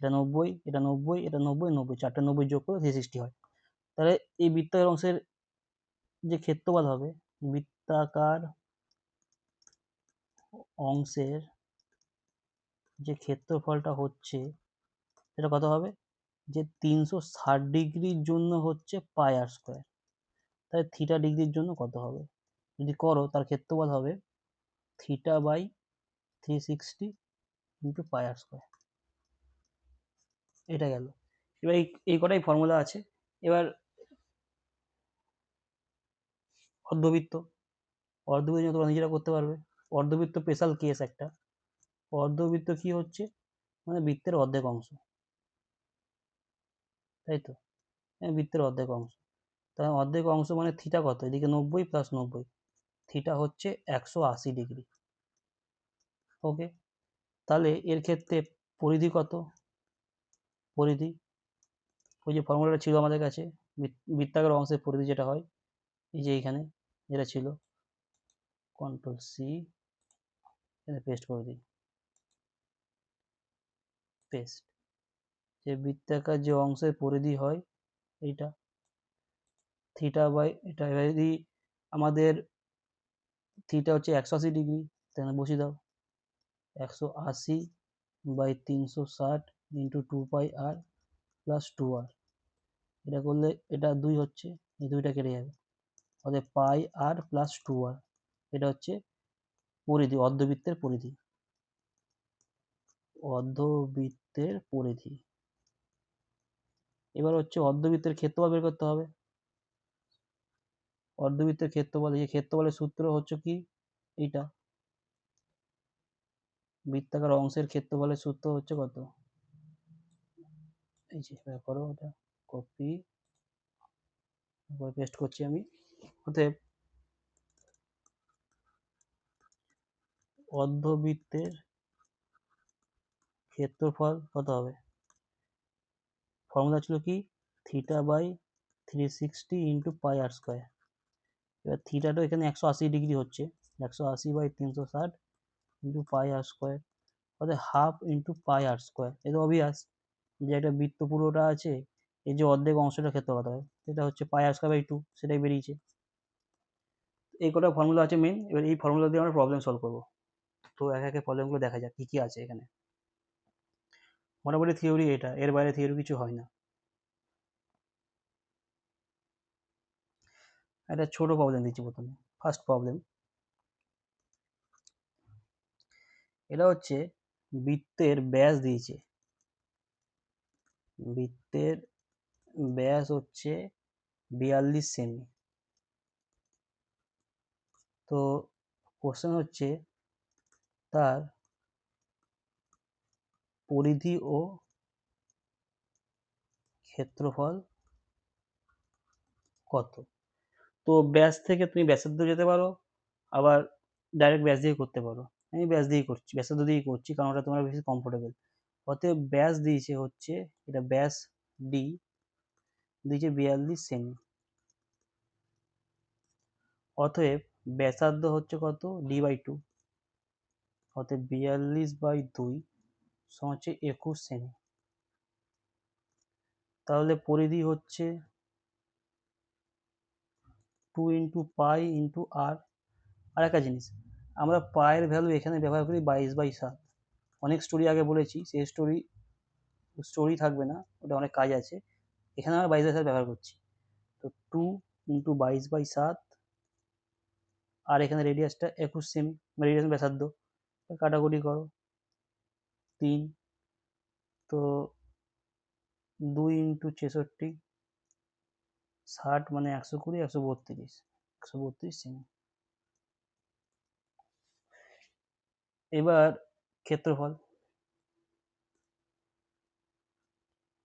এটা 90, এটা 90, এটা 90, 90, চারটে 90 যোগ করে 360 হয়। তাহলে এই বৃত্তাকার অংশের যে ক্ষেত্রফল হবে, বৃত্তাকার অংশের যে ক্ষেত্রফলটা হচ্ছে সেটা কত হবে, যে 360 ডিগ্রির জন্য হচ্ছে পাই আর স্কোয়ার, তাহলে থিটা ডিগ্রির জন্য কত হবে, যদি করো তার ক্ষেত্রফল হবে theta by 360 into pi R square. এটা গেল। এবার এই কটাই ফর্মুলা আছে। এবার অর্ধবৃত্ত, অর্ধবৃত্ত তোমরা নিজেরা করতে পারবে। অর্ধবৃত্ত স্পেশাল কেস একটা। অর্ধবৃত্ত কি হচ্ছে, মানে বৃত্তের অর্ধেক অংশ, তাই তো, বৃত্তের অর্ধেক অংশ। তাহলে অর্ধেক অংশ মানে থিটা কত, এদিকে 90 প্লাস 90, থিটা হচ্ছে 180 ডিগ্রি। ওকে, তাহলে এর ক্ষেত্রে পরিধি কত, পরিধি ওই যে ফর্মুলাটা ছিল আমাদের কাছে, বৃত্তাকার অংশের পরিধি যেটা হয়, এই যে এইখানে যেটা ছিল, কন্ট্রোল সি, এখানে পেস্ট করে দিই, পেস্ট, যে বৃত্তাকার যে অংশের পরিধি হয় এইটা, থিটা বাই এটা, যদি আমাদের থিটা হচ্ছে 180 ডিগ্রি, তাহলে বসিয়ে দাও 180 by 360 into 2 pi r plus 2 r, এটা করলে এটা 2 হচ্ছে, এই 2টা কেটে যাবে, অর্থাৎ পাই আর প্লাস 2 আর, এটা হচ্ছে পরিধি, অর্ধবৃত্তের পরিধি, অর্ধবৃত্তের পরিধি। এবার হচ্ছে অর্ধবৃত্তের ক্ষেত্রফল বের করতে হবে। অর্ধবৃত্তের ক্ষেত্রফল, এই ক্ষেত্রফলের সূত্র হচ্ছে কি, এইটা বৃত্তাকার অংশের ক্ষেত্রফলের সূত্র হচ্ছে কত, এই যে করো, ওটা কপি পেস্ট করছি আমি। অতএব অর্ধবৃত্তের ক্ষেত্রফল কত হবে, ফর্মুলা ছিল কি, theta by 360 into pi R square. এবার থিটাটা এখানে 180 ডিগ্রি হচ্ছে, 180 by 360 into pi R square, অর্থাৎ হাফ ইন্টু পাই আর স্কোয়ার। এটা অবভিয়াস যে একটা বৃত্ত পুরোটা আছে, এই যে অর্ধেক অংশটা ক্ষেত্র কত হয়, সেটা হচ্ছে পাই আর স্কোয়ার বাই 2, সেটাই বেরিয়েছে। এই কটা ফর্মুলা আছে মেন। এবার এই ফর্মুলা দিয়ে আমরা প্রবলেম সলভ করবো। তো এক একে প্রবলেমগুলো দেখা যাক কি কি আছে এখানে। মোটামুটি থিওরি এটা, এর বাইরে থিওরি কিছু হয় না। একটা ছোট প্রবলেম দিচ্ছি প্রথমে, ফার্স্ট প্রবলেম। এটা হচ্ছে বৃত্তের ব্যাস দিয়েছে, বৃত্তের ব্যাস হচ্ছে 42 সেমি। তো কোশ্চেন হচ্ছে তার পরিধি ও ক্ষেত্রফল কত। তো ব্যাস থেকে তুমি ব্যাসার্ধ যেতে পারো, আবার ডাইরেক্ট ব্যাস দিয়ে করতে পারো। আমি ব্যাস দিয়েই করছি, ব্যাসার্ধ দিয়েই করছি, কারণ ওটা তোমার বেশি কমফোর্টেবল। অতএব ব্যাস দিয়েছে হচ্ছে, এটা ব্যাস ডি দিয়েছে 42 সেমি। অতএব ব্যাসার্ধ হচ্ছে কত, ডি বাই 2, অতএব 42 বাই 2 সমান হচ্ছে 21 সেমি। তাহলে পরিধি হচ্ছে 2 ইন্টু পাই ইন্টু আর। আর একটা জিনিস, আমরা পায়ের ভ্যালু এখানে ব্যবহার করি 22/7। অনেক স্টোরি আগে বলেছি, সেই স্টোরি থাকবে না, ওটা অনেক কাজ আছে। এখানে আমরা 22/7 ব্যবহার করছি। তো 2 ইন্টু 22/7, আর এখানে রেডিয়াসটা 21 সেমি, রেডিয়াস ব্যাসার্ধ, কাটাকুটি করো 3, তো 2 ইন্টু 66, 60 মানে 120, 132, 132 সেমি। এবার ক্ষেত্রফল,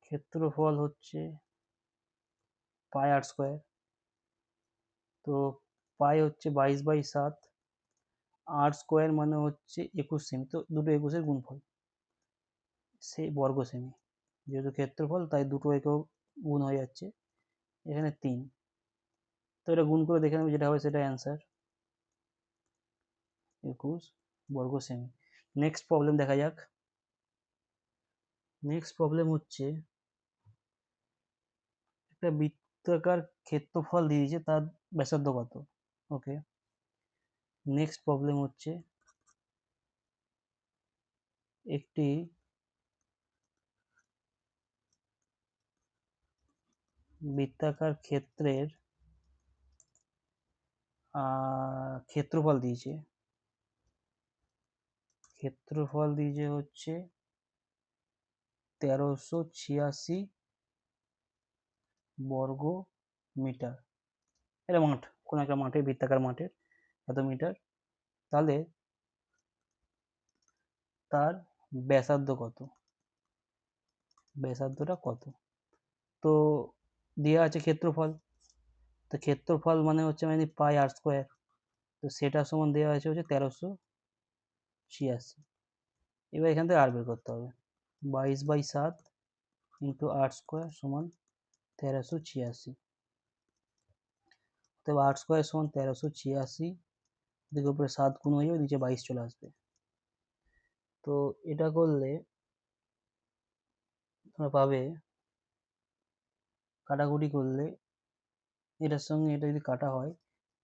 ক্ষেত্রফল হচ্ছে পাই আর স্কোয়ার। তো পাই হচ্ছে 22/7, আর স্কোয়ার মানে হচ্ছে 21 সেমি, তো দুটো 21-এর গুণফল, সেই বর্গ সেমি। যেহেতু ক্ষেত্রফল তাই দুটো একক গুণ হয়ে যাচ্ছে, এখানে 3। তো এটা গুণ করে দেখে নেবে, যেটা হবে সেটা অ্যান্সার, 21 বর্গ সেমি। নেক্সট প্রবলেম দেখা যাক। নেক্সট প্রবলেম হচ্ছে একটা বৃত্তাকার ক্ষেত্রফল দিয়েছে, তার ব্যাসার্ধ কত। ওকে, নেক্সট প্রবলেম হচ্ছে একটি বৃত্তাকার ক্ষেত্রের ক্ষেত্রফল দিয়েছে হচ্ছে 1386 বর্গ মিটার। এটা মাঠ, কোনো একটা মাঠে, বৃত্তাকার মাঠের এত মিটার। তাহলে তার ব্যাসার্ধ কত, ব্যাসার্ধটা কত? তো দেওয়া আছে ক্ষেত্রফল, তো ক্ষেত্রফল মানে হচ্ছে মানে পাই আর স্কোয়ার, তো সেটা সমান দেওয়া আছে হচ্ছে 1386। এবার এখান থেকে আর বের করতে হবে, 22/7 ইন্টু আর স্কোয়ার সমান 1386। তবে আর স্কোয়ার সমান 1386, দিকে উপরে 7 গুণ হয়ে যাবে, নিচে 22 চলে আসবে। তো এটা করলে তোমরা পাবে, কাটাকুটি করলে এটার সঙ্গে এটা যদি কাটা হয়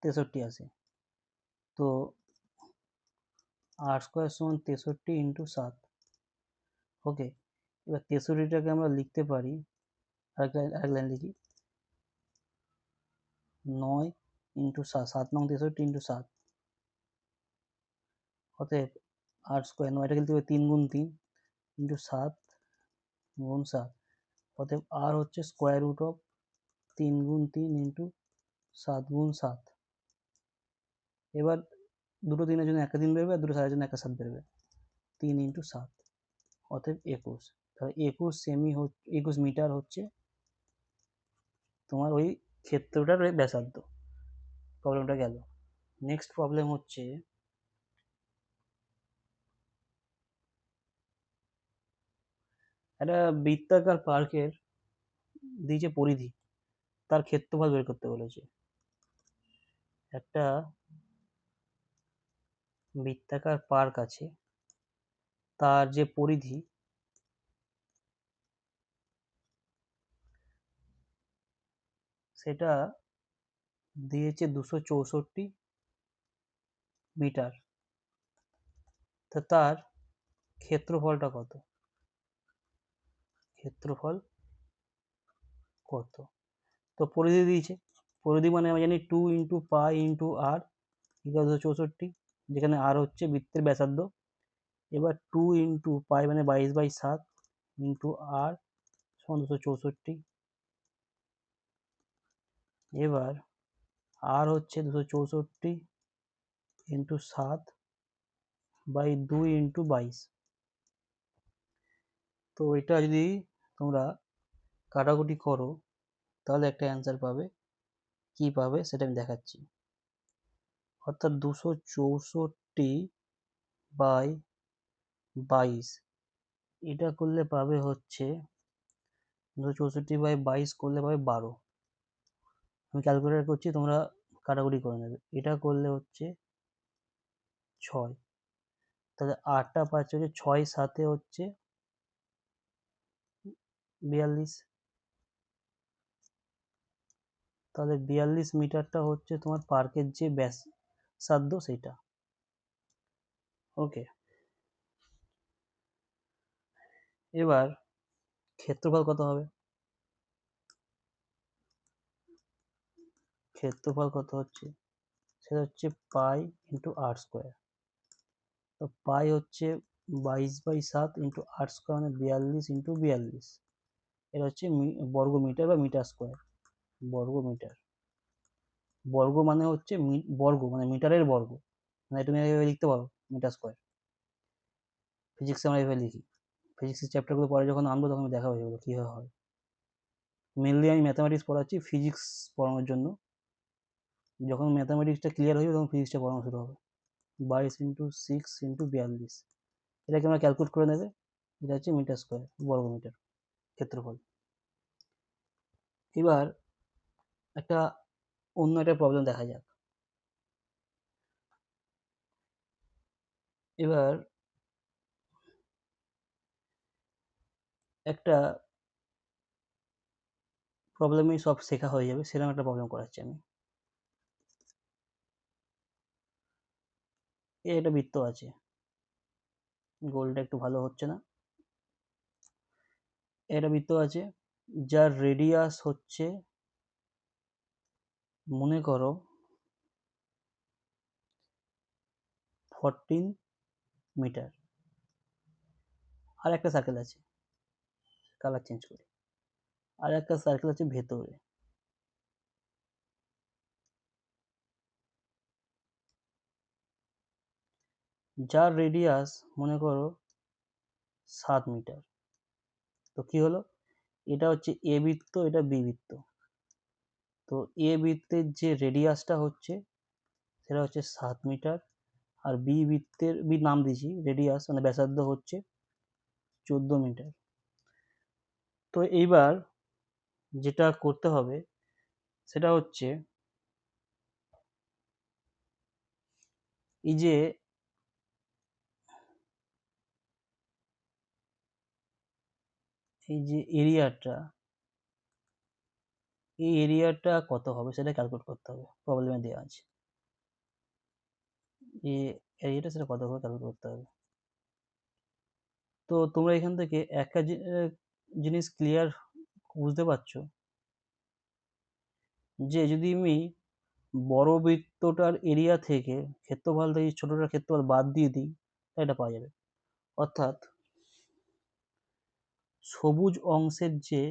63 আসে। তো আর স্কোয়ার সমান 63 ইন্টু 7। ওকে, এবার 63টাকে আমরা লিখতে পারি, আরেক লাইন লিখি, 9 ইন্টু 7, 7 নং 63 ইন্টু 7। অতএব আর স্কোয়ার, 9টা লিখতে হবে 3 গুণ 3 ইন্টু 7 গুণ 7। অতএব আর হচ্ছে স্কোয়ার রুট অফ 3 গুণ 3 ইন্টু 7 গুণ 7। এবার দুটো দিনের জন্য একটা দিন বেরোবে, আর দুটো সালের জন্য একটা 7 বেরোবে, 3 ইন্টু 7, অতএব 21। তাহলে 21 মিটার হচ্ছে তোমার ওই ক্ষেত্রটার ওই ব্যাসার্ধ। প্রবলেমটা গেল। নেক্সট প্রবলেম হচ্ছে একটা বৃত্তাকার পার্কের দিয়েছে পরিধি, তার ক্ষেত্রফল বের করতে বলেছে। একটা বৃত্তাকার পার্ক আছে, তার যে পরিধি সেটা দিয়েছে 264 মিটার। তা তার ক্ষেত্রফলটা কত, ক্ষেত্রফল কত? তো পরিধি দিয়েছে, পরিধি মানে আমরা জানি 2 ইন্টু পাই ইন্টু আর ইকুয়াল 264, যেখানে আর হচ্ছে বৃত্তের ব্যাসার্ধ। এবার 2 ইন্টু পাই মানে 22/7 ইন্টু আর সমান 264। এবার আর হচ্ছে 264 ইন্টু 7/2 ইন্টু 22। তো এটা যদি তোমরা কাটাকুটি করো তাহলে একটা অ্যান্সার পাবে। কি পাবে সেটা আমি দেখাচ্ছি। অর্থাৎ 264/22, এটা করলে পাবে হচ্ছে 264/22 করলে পাবে 12। আমি ক্যালকুলেটর করছি, তোমরা কাটাকুটি করে নেবে। এটা করলে হচ্ছে 6, তাহলে 8টা পাচ্ছে হচ্ছে 6 7 হচ্ছে 42। তাহলে 42 মিটারটা হচ্ছে তোমার পার্কের যে ব্যাসার্ধ সেটা। ওকে, এবার ক্ষেত্রফল কত হবে? ক্ষেত্রফল কত হচ্ছে, সেটা হচ্ছে পাই ইন্টু আর স্কোয়ার। তো পাই হচ্ছে 22/7 ইন্টু আর স্কোয়ার মানে 42 ইন্টু 42। এটা হচ্ছে বর্গ মিটার বা মিটার স্কোয়ার, বর্গ মিটার। বর্গ মানে হচ্ছে বর্গ মানে মিটারের বর্গ, মানে তুমি এভাবে লিখতে পারো মিটার স্কোয়ার। ফিজিক্সে আমরা এভাবে লিখি, ফিজিক্সের চ্যাপ্টারগুলো পরে যখন আনবো তখন আমি দেখাবো এগুলো কীভাবে হয়। মেনলি আমি ম্যাথামেটিক্স পড়াচ্ছি ফিজিক্স পড়ানোর জন্য, যখন ম্যাথামেটিক্সটা ক্লিয়ার হয়ে যাবে তখন ফিজিক্সটা পড়ানো শুরু হবে। 22 ইন্টু 6 ইন্টু 42, এটাকে আমরা ক্যালকুলেট করে নেবে। এটা হচ্ছে মিটার স্কোয়ার, বর্গ মিটার ক্ষেত্রফল। এবার অন্য একটা প্রবলেম দেখা যাক। এবার একটা প্রবলেমই সব শেখা হয়ে যাবে, সেরকম একটা প্রবলেম করাচ্ছি আমি। এই একটা বৃত্ত আছে, গোলটা একটু ভালো হচ্ছে না। এটা বৃত্ত আছে যার রেডিয়াস হচ্ছে, মনে করো 14 মিটার। আর একটা সার্কেল আছে, কালার চেঞ্জ করে, আর একটা সার্কেল আছে ভেতরে, যার রেডিয়াস মনে করো 7 মিটার। তো কি হলো, এটা হচ্ছে এ বৃত্ত, এটা বি বৃত্ত। তো এ বৃত্তের যে রেডিয়াসটা হচ্ছে সেটা হচ্ছে 7 মিটার, আর বি বৃত্তের, বি নাম দিয়েছি, রেডিয়াস মানে ব্যাসার্ধ হচ্ছে 14 মিটার। তো এইবার যেটা করতে হবে সেটা হচ্ছে এই যে এরিয়াটা, এই এরিয়াটা কত হবে সেটা ক্যালকুলেট করতে হবে, প্রবলেমে দেওয়া আছে। এই এরিয়াটা সেটা কত হবে ক্যালকুলেট করতে হবে। তো তোমরা এখান থেকে একটা জিনিস ক্লিয়ার বুঝতে পারছো যে যদি আমি বড় বৃত্তটার এরিয়া থেকে ক্ষেত্রফল থেকে ছোটটার ক্ষেত্রফল বাদ দিয়ে দিই, এটা পাওয়া যাবে। অর্থাৎ সবুজ অংশের যে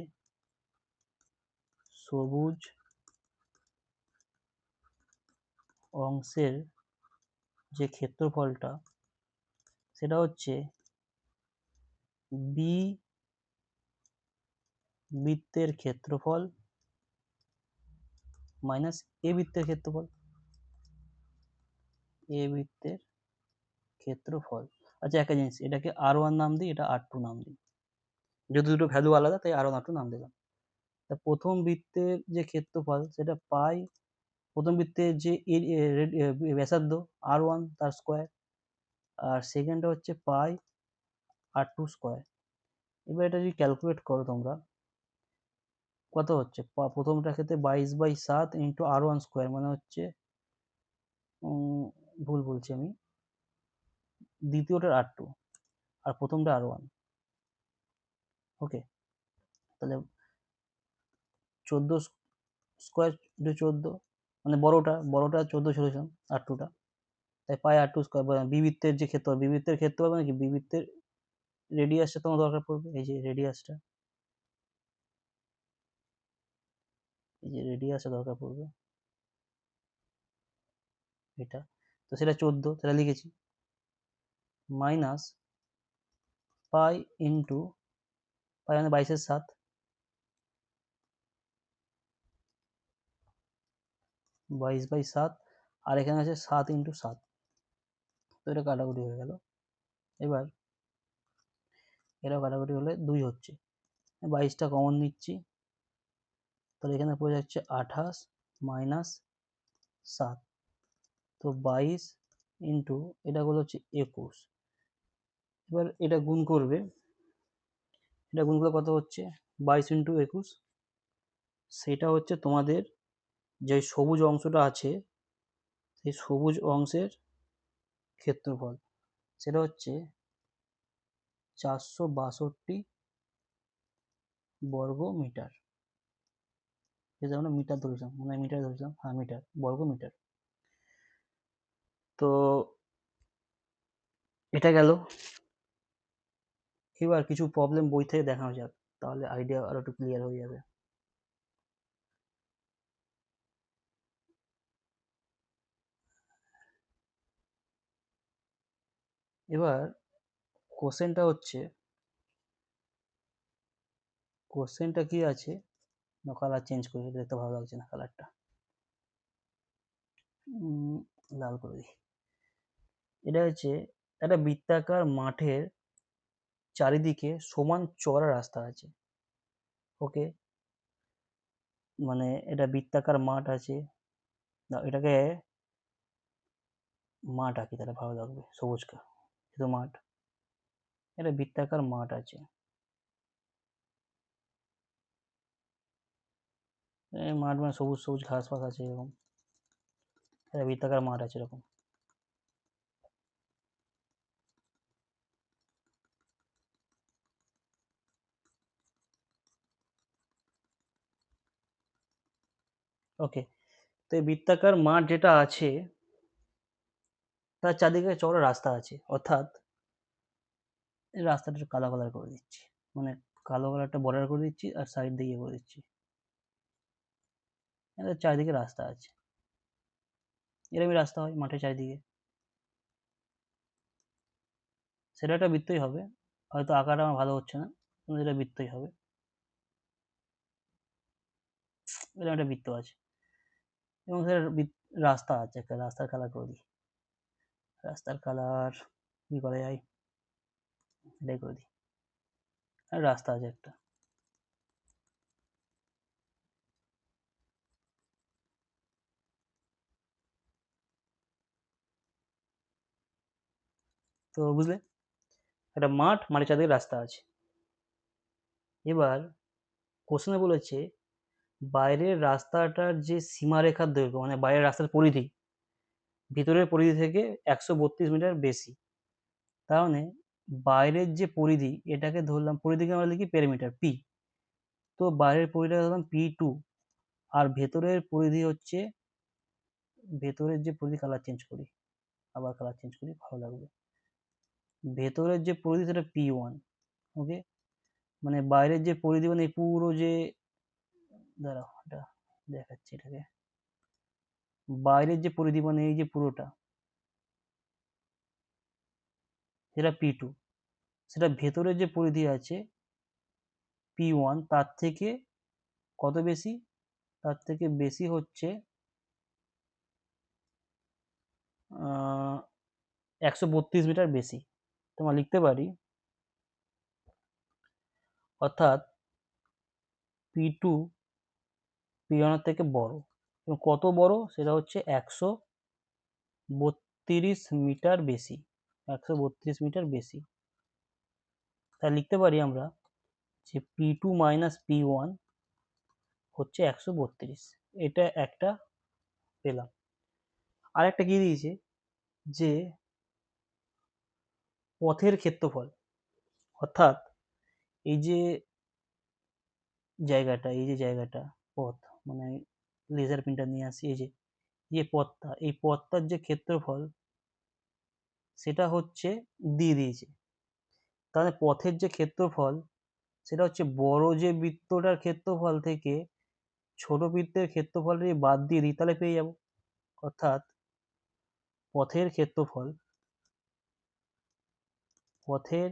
সবুজ অংশের যে ক্ষেত্রফলটা সেটা হচ্ছে বি বৃত্তের ক্ষেত্রফল মাইনাস এ বৃত্তের ক্ষেত্রফল, এ বৃত্তের ক্ষেত্রফল। আচ্ছা একটা জিনিস, এটাকে R1 নাম দিই, এটা R2 নাম দিই, যেহেতু দুটো ভ্যালু আলাদা তাই R1 R2 নাম দিলাম। তা প্রথম বৃত্তের যে ক্ষেত্রফল সেটা পাই, প্রথম বৃত্তের যে ব্যাসার্ধ R1 তার স্কোয়ার, আর সেকেন্ডটা হচ্ছে পাই R2 স্কোয়ার। এবার এটা যদি ক্যালকুলেট করো তোমরা, কত হচ্ছে, প্রথমটার ক্ষেত্রে 22/7 ইন্টু R1 স্কোয়ার মানে হচ্ছে, ভুল বলছি আমি, দ্বিতীয়টার R2 আর প্রথমটা R1। ওকে, তাহলে 14 স্কোয়ার ইন্টু 14, মানে বড়টা 14 সলিউশন R2টা, তাই পাই R2 স্কোয়ার। বি বৃত্তের যে ক্ষেত্রফল, বি বৃত্তের ক্ষেত্রফল মানে কি, বি বৃত্তের রেডিয়াসটা তোমার দরকার পড়বে, এই যে রেডিয়াসটা, এই যে রেডিয়াসটা দরকার পড়বে এটা। তো সেটা 14, সেটা লিখেছি, মাইনাস পাই ইন্টু, পাই মানে 22/7, আর এখানে আছে 7 × 7, তো এটা কাটাকুটি হয়ে গেল। এবার এটাও কাটাকুটি হলে 2 হচ্ছে, 22টা কমন নিচ্ছি, তাহলে এখানে পড়ে যাচ্ছে 28 মাইনাস 7। তো 22 ইন্টু এটা গুলো হচ্ছে 21। এবার এটা গুণ করবে, এটা গুণ করলে কত হচ্ছে, 22 ইন্টু 21, সেটা হচ্ছে তোমাদের যে সবুজ অংশটা আছে সেই সবুজ অংশের ক্ষেত্রফল, সেটা হচ্ছে 462 বর্গ মিটার। যেটা আমরা মিটার ধরেছিলাম, মানে মিটার ধরেছিলাম, হ্যাঁ মিটার, বর্গ মিটার। তো এটা গেল। এবার কিছু প্রবলেম বই থেকে দেখানো যাক, তাহলে আইডিয়া আরো একটু ক্লিয়ার হয়ে যাবে। এবার কোশ্চেনটা হচ্ছে, কোশ্চেনটা কি আছে, কালার চেঞ্জ করে, দেখতে ভালো লাগছে না কালারটা, লাল করে দিই। এটা হচ্ছে একটা বৃত্তাকার মাঠের চারিদিকে সমান চওড়া রাস্তা আছে। ওকে, মানে এটা বৃত্তাকার মাঠ আছে, এটাকে মাঠ আঁকি তাহলে ভালো লাগবে, সবুজ শুধু মাঠ, এটা বৃত্তাকার মাঠ আছে, মাঠ মানে সবুজ সবুজ ঘাস ফাস আছে এরকম, এটা বৃত্তাকার মাঠ আছে এরকম। ওকে, তো এই বৃত্তাকার মাঠ যেটা আছে তার চারদিকে চওড়া রাস্তা আছে, অর্থাৎ এই রাস্তাটা একটু কালো কালার করে দিচ্ছি, মানে কালো কালারটা বর্ডার করে দিচ্ছি আর সাইড দিয়ে করে দিচ্ছি। এর চারিদিকে রাস্তা আছে, এরকমই রাস্তা হয় মাঠের চারিদিকে, সেটা একটা বৃত্তই হবে। হয়তো আঁকাটা আমার ভালো হচ্ছে না, কিন্তু এটা বৃত্তই হবে। এরকম একটা বৃত্ত আছে এবং সেটা রাস্তা আছে, একটা রাস্তার কালার করে দিই। রাস্তার কালার কি করা যায়, এটাই করে দিই। আর রাস্তা আছে একটা। তো বুঝলে, একটা মাঠ, মাঠের চারদিকে রাস্তা আছে। এবার কোশ্চেনে বলেছে বাইরের রাস্তাটার যে সীমারেখার দৈর্ঘ্য, মানে বাইরের রাস্তার পরিধি ভিতরের পরিধি থেকে 132 মিটার বেশি। তার মানে বাইরের যে পরিধি, এটাকে ধরলাম, পরিধিকে আমরা লিখি পেরিমিটার পি, তো বাইরের পরিধিটা ধরলাম P2, আর ভেতরের পরিধি হচ্ছে, ভেতরের যে পরিধি, কালার চেঞ্জ করি, আবার কালার চেঞ্জ করি, ভালো লাগবে। ভেতরের যে পরিধি সেটা P1। ওকে, মানে বাইরের যে পরিধি, মানে এই পুরো যে, দাঁড়াও এটা দেখাচ্ছি এটাকে, বাইরের যে পরিধি মানে এই যে পুরোটা, সেটা P2। সেটা ভেতরের যে পরিধি আছে P1, তার থেকে কত বেশি, তার থেকে বেশি হচ্ছে 132 মিটার বেশি। তোমার লিখতে পারি, অর্থাৎ P2 P1 এর থেকে বড়, এবং কত বড় সেটা হচ্ছে 132 মিটার বেশি, 132 মিটার বেশি। তাই লিখতে পারি আমরা যে P2 মাইনাস P1 হচ্ছে 132। এটা একটা পেলাম। আর একটা কি দিয়েছে, যে পথের ক্ষেত্রফল, অর্থাৎ এই যে জায়গাটা, এই যে জায়গাটা পথ, মানে লেজার প্রিন্টার নিয়ে আসি, এই যে যে পথটা, এই পথটার যে ক্ষেত্রফল সেটা হচ্ছে দিয়ে দিয়েছে। তাহলে পথের যে ক্ষেত্রফল সেটা হচ্ছে বড় যে বৃত্তটার ক্ষেত্রফল থেকে ছোট বৃত্তের ক্ষেত্রফলটা যদি বাদ দিয়ে দিই তাহলে পেয়ে যাব। অর্থাৎ পথের ক্ষেত্রফল, পথের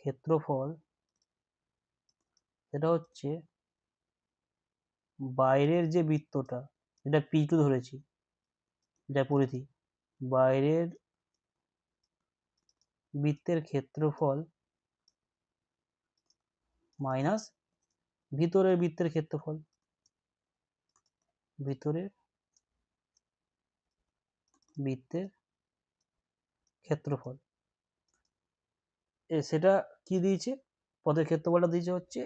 ক্ষেত্রফল সেটা হচ্ছে বাইরের যে বৃত্তটা, যেটা P2 ধরেছি, যেটা পরিধি, বাইরের বৃত্তের ক্ষেত্রফল মাইনাস ভিতরের বৃত্তের ক্ষেত্রফল, ভিতরের বৃত্তের ক্ষেত্রফল। সেটা কি দিয়েছে, পথের ক্ষেত্রফলটা দিয়েছে হচ্ছে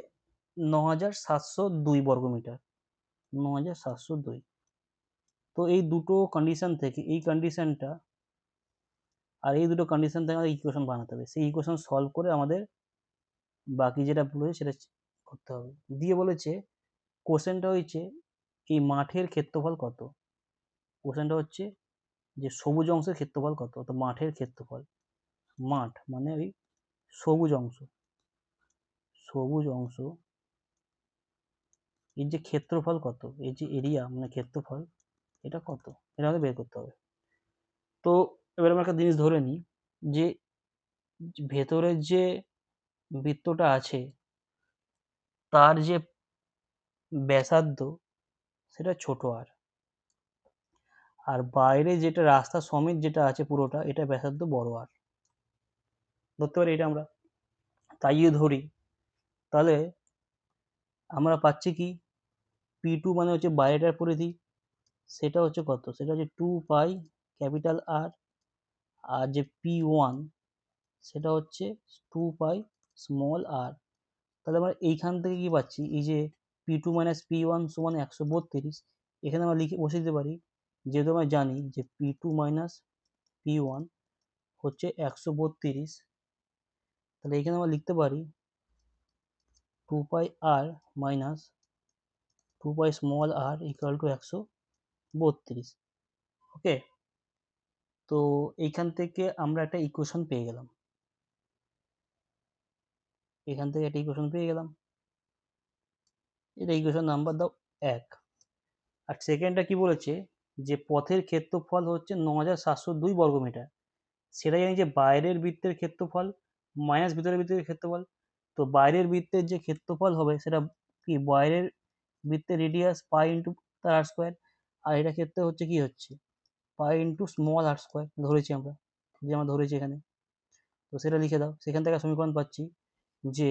9702 বর্গমিটার, 9702। তো এই দুটো কন্ডিশন থেকে, এই কন্ডিশনটা আর এই দুটো কন্ডিশন থেকে আমাদের ইকুয়েশন বানাতে হবে। সেই ইকুয়েশন সলভ করে আমাদের বাকি যেটা বলেছে সেটা করতে হবে। দিয়ে বলেছে কোশ্চেনটা হয়েছে এই মাঠের ক্ষেত্রফল কত। কোশ্চেনটা হচ্ছে যে সবুজ অংশের ক্ষেত্রফল কত, তো মাঠের ক্ষেত্রফল, মাঠ মানে ওই সবুজ অংশ, সবুজ অংশ, এর যে ক্ষেত্রফল কত, এই যে এরিয়া মানে ক্ষেত্রফল, এটা কত, এটা আমাদের বের করতে হবে। তো এবার আমরা একটা জিনিস ধরে নিই, যে ভেতরের যে বৃত্তটা আছে তার যে ব্যাসার্ধ সেটা ছোট আর, আর বাইরে যেটা রাস্তা সমেত যেটা আছে পুরোটা, এটা ব্যাসার্ধ বড় আর, ধরতে পারি এটা আমরা। তাই যদি ধরি তাহলে আমরা পাচ্ছি কি, P2 মানে হচ্ছে বাইরেটার পরিধি, সেটা হচ্ছে কত, সেটা হচ্ছে 2 পাই ক্যাপিটাল আর, আর যে P1 সেটা হচ্ছে 2 পাই স্মল আর। তাহলে আমরা এইখান থেকে কি পাচ্ছি, এই যে P2 মাইনাস P1 সমান 132, এখানে আমরা লিখে বসে দিতে পারি, যেহেতু আমরা জানি যে P2 মাইনাস P1 হচ্ছে 132, তাহলে এখানে আমরা লিখতে পারি 2 pi R minus 2 pi small R equal to 132। Okay, তো এইখান থেকে আমরা একটা ইকুয়েশন পেয়ে গেলাম, এখান থেকে একটা ইকুয়েশন পেয়ে গেলাম, এটা ইকুয়েশন নাম্বার দাও 1। আর সেকেন্ডটা কি বলেছে, যে পথের ক্ষেত্রফল হচ্ছে 9702 বর্গমিটার, সেটা জানি যে বাইরের বৃত্তের ক্ষেত্রফল মাইনাস ভিতরের বৃত্তের ক্ষেত্রফল। তো বাইরের বৃত্তের যে ক্ষেত্রফল হবে সেটা কি, বাইরের বৃত্তের রেডিয়াস পাই ইন্টু তার আর স্কোয়ার, আর এটা ক্ষেত্রে হচ্ছে কি হচ্ছে pi into small R square ধরেছি আমরা, যে আমরা ধরেছি এখানে। তো সেটা লিখে দাও, সেখান থেকে সমীকরণ পাচ্ছি যে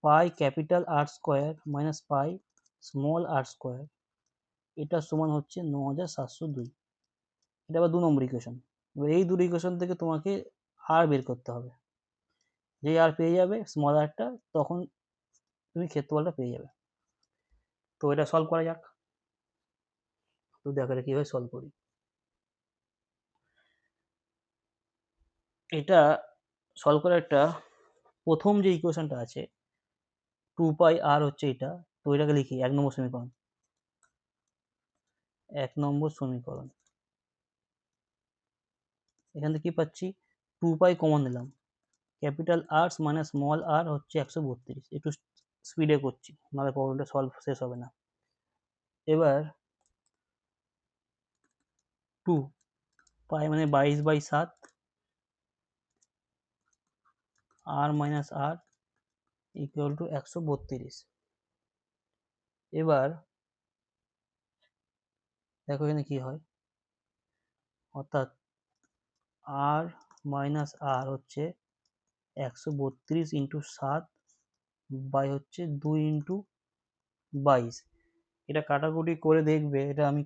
pi capital R square minus pi small R square, এটা সমান হচ্ছে 9702। এটা আবার 2 নম্বর ইকুয়েশন। এবার এই দুটো ইকুয়েশন থেকে তোমাকে আর বের করতে হবে, যে আর পেয়ে যাবে স্মল আরটা, তখন তুমি ক্ষেত্রফলটা পেয়ে যাবে। তো এটা সলভ করা যাক। তো দেখো এটা কিভাবে সলভ করি। এটা সলভ করার একটা প্রথম যে ইকুয়েশনটা আছে 2 পাই আর হচ্ছে এটা, তো এটাকে লিখি 1 নম্বর সমীকরণ। 1 নম্বর সমীকরণ, এখান থেকে কি পাচ্ছি, 2 পাই কমন নিলাম, ক্যাপিটাল আর মাইনাস স্মল আর হচ্ছে 132। একটু স্পিডে করছি, নাহলে প্রবলেমটা সলভ শেষ হবে না। এবার 2 পাই মানে 22/7, আর মাইনাস আর ইকুয়াল টু 132। এবার দেখো এখানে কি হয়, অর্থাৎ আর মাইনাস আর হচ্ছে 132 ইন্টু 7 বাই হচ্ছে 2 ইন্টু 22। এটা কাটাকুটি করে দেখবে, এটা আমি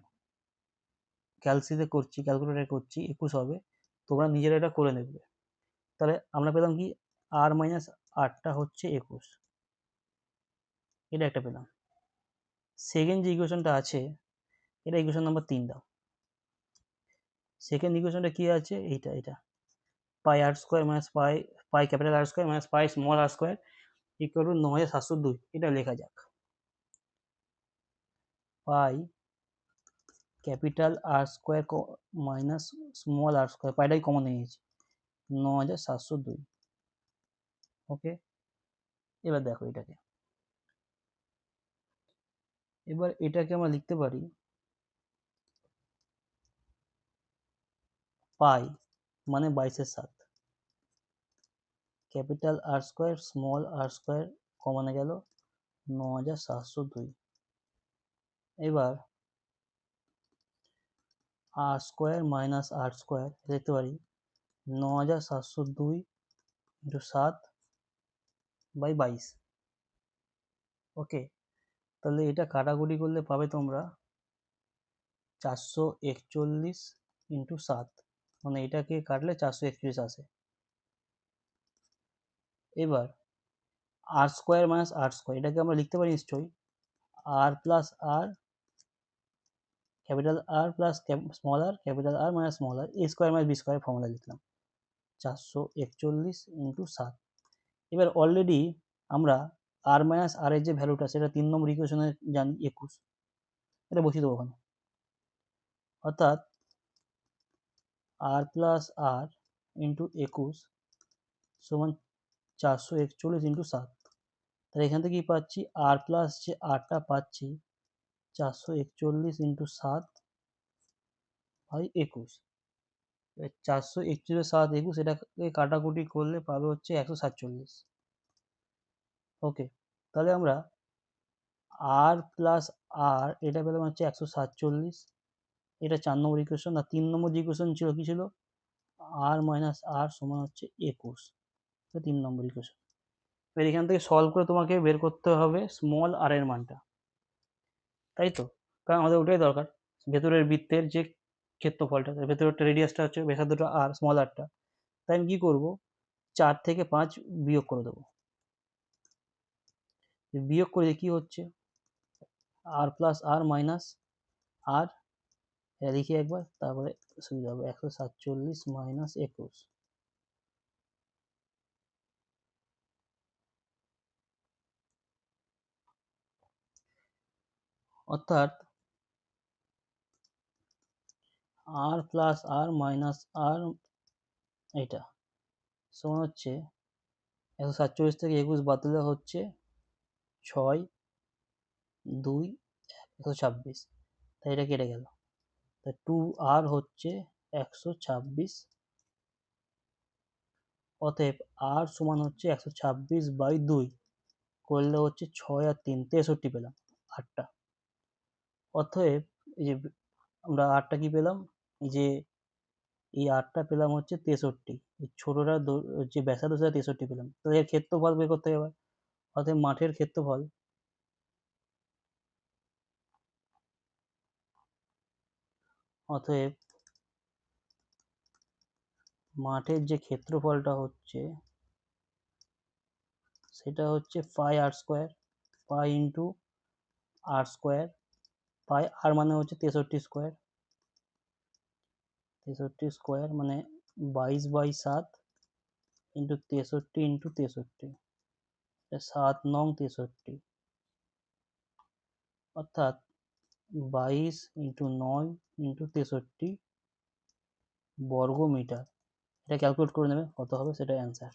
ক্যালসিতে করছি, ক্যালকুলেটারে করছি, 21 হবে, তোমরা নিজেরা এটা করে নেবে। তাহলে আমরা পেলাম কি, আর মাইনাস আরটা হচ্ছে 21, এটা একটা পেলাম। সেকেন্ড যে ইকুয়েশনটা আছে, এটা ইকুয়েশন নাম্বার 3 দাও। সেকেন্ড ইকুয়েশনটা কি আছে, এটা pi R square minus pi, pi capital R square minus pi small R square equal to 9702। এটা লেখা যাক, pi capital R square minus small R square, পাইটাই কমন নিয়েছি, 9702। ওকে, এবার দেখো এটাকে, এবার এটাকে আমরা লিখতে পারি পাই মানে 22/7, capital R square small R square কমনে গেল 9702। এবার R square minus R square লিখতে পারি 9702 ইন্টু 7/22। ওকে, তাহলে এটা কাটাকুটি করলে পাবে তোমরা 441 ইন্টু 7, মানে এটাকে কাটলে 441 আসে। এবার R square minus R square, এটাকে আমরা লিখতে পারি নিশ্চয়ই R plus R capital R plus small R capital R minus small R, A square minus B square formula লিখলাম 441 ইন্টু 7। এবার অলরেডি আমরা আর মাইনাস আর এর যে ভ্যালুটা সেটা 3 নম্বর ইকুয়েশনে জানি 21, এটা বসিয়ে দেবো ওখানে। অর্থাৎ আর প্লাস আর ইন্টু 21 সমান 441 ইন্টু 7। তাহলে এখান থেকে কি পাচ্ছি, আর প্লাস যে আরটা পাচ্ছি 441 ইন্টু 7/21। 441 7 21, এটাকে কাটাকুটি করলে পাবে হচ্ছে 147। ওকে, তাহলে আমরা আর প্লাস আর এটা পেলাম হচ্ছে 147, এটা 4 নম্বর ইকুয়েশন। আর 3 নম্বর যে ইকুয়েশন ছিল কি ছিল, আর মাইনাস আর সমান হচ্ছে 21, 3 নম্বর ইকুয়েশন। এবার এখান থেকে সলভ করে তোমাকে বের করতে হবে স্মল আর এর মানটা, তাই তো, কারণ আমাদের ওটাই দরকার, ভেতরের বৃত্তের যে ক্ষেত্রফলটা, ভেতরেরটা রেডিয়াসটা হচ্ছে ব্যাসার্ধটা আর স্মল আরটা। তাই আমি কি করব, 4 থেকে 5 বিয়োগ করে দেবো। বিয়োগ করে কি হচ্ছে, আর প্লাস আর মাইনাস আর, লিখি একবার তারপরে সুবিধা হবে, 147 মাইনাস 21। অর্থাৎ আর প্লাস আর মাইনাস আর এটা সমান হচ্ছে 147 থেকে 21 বাদ দিলে হচ্ছে 6, 2, 126, তাই এটা কেটে গেল। তাই 2r হচ্ছে 126, অতএব r সমান হচ্ছে 126/2 করলে হচ্ছে 6 আর 3 63 পেলাম আটটা। অতএব এই যে আমরা আটটা কি পেলাম, এই যে এই আটটা পেলাম হচ্ছে 63, এই ছোটটা যে ব্যাসার্ধ সেটা 63 পেলাম। তাহলে এর ক্ষেত্রফল বের করতে হবে। অতএব মাঠের ক্ষেত্রফল অতএব মাঠের যে ক্ষেত্রফলটা হচ্ছে সেটা হচ্ছে পাই আর স্কোয়ার, পাই ইন্টু আর স্কোয়ার, পাই আর মানে হচ্ছে 63 স্কোয়ার, 63 স্কোয়ার মানে 22/7 ইন্টু 63 ইন্টু 63, 7 নং 63, অর্থাৎ 22 ইন্টু 9 ইন্টু 63 বর্গ মিটার। এটা ক্যালকুলেট করে নেবে কত হবে, সেটা অ্যান্সার।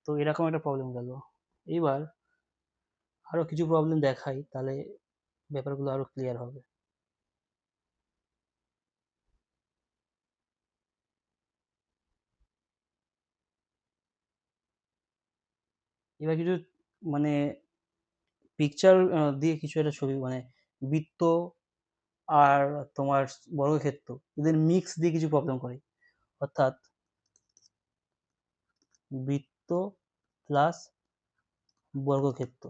তো এরকম একটা প্রবলেম গেল। এইবার আরও কিছু প্রবলেম দেখাই, তাহলে ব্যাপারগুলো আরও ক্লিয়ার হবে। এবার কিছু মানে পিকচার দিয়ে কিছু একটা ছবি, মানে বৃত্ত আর তোমার বর্গক্ষেত্র এদের মিক্স দিয়ে কিছু প্রবলেম করি। অর্থাৎ বৃত্ত প্লাস বর্গক্ষেত্র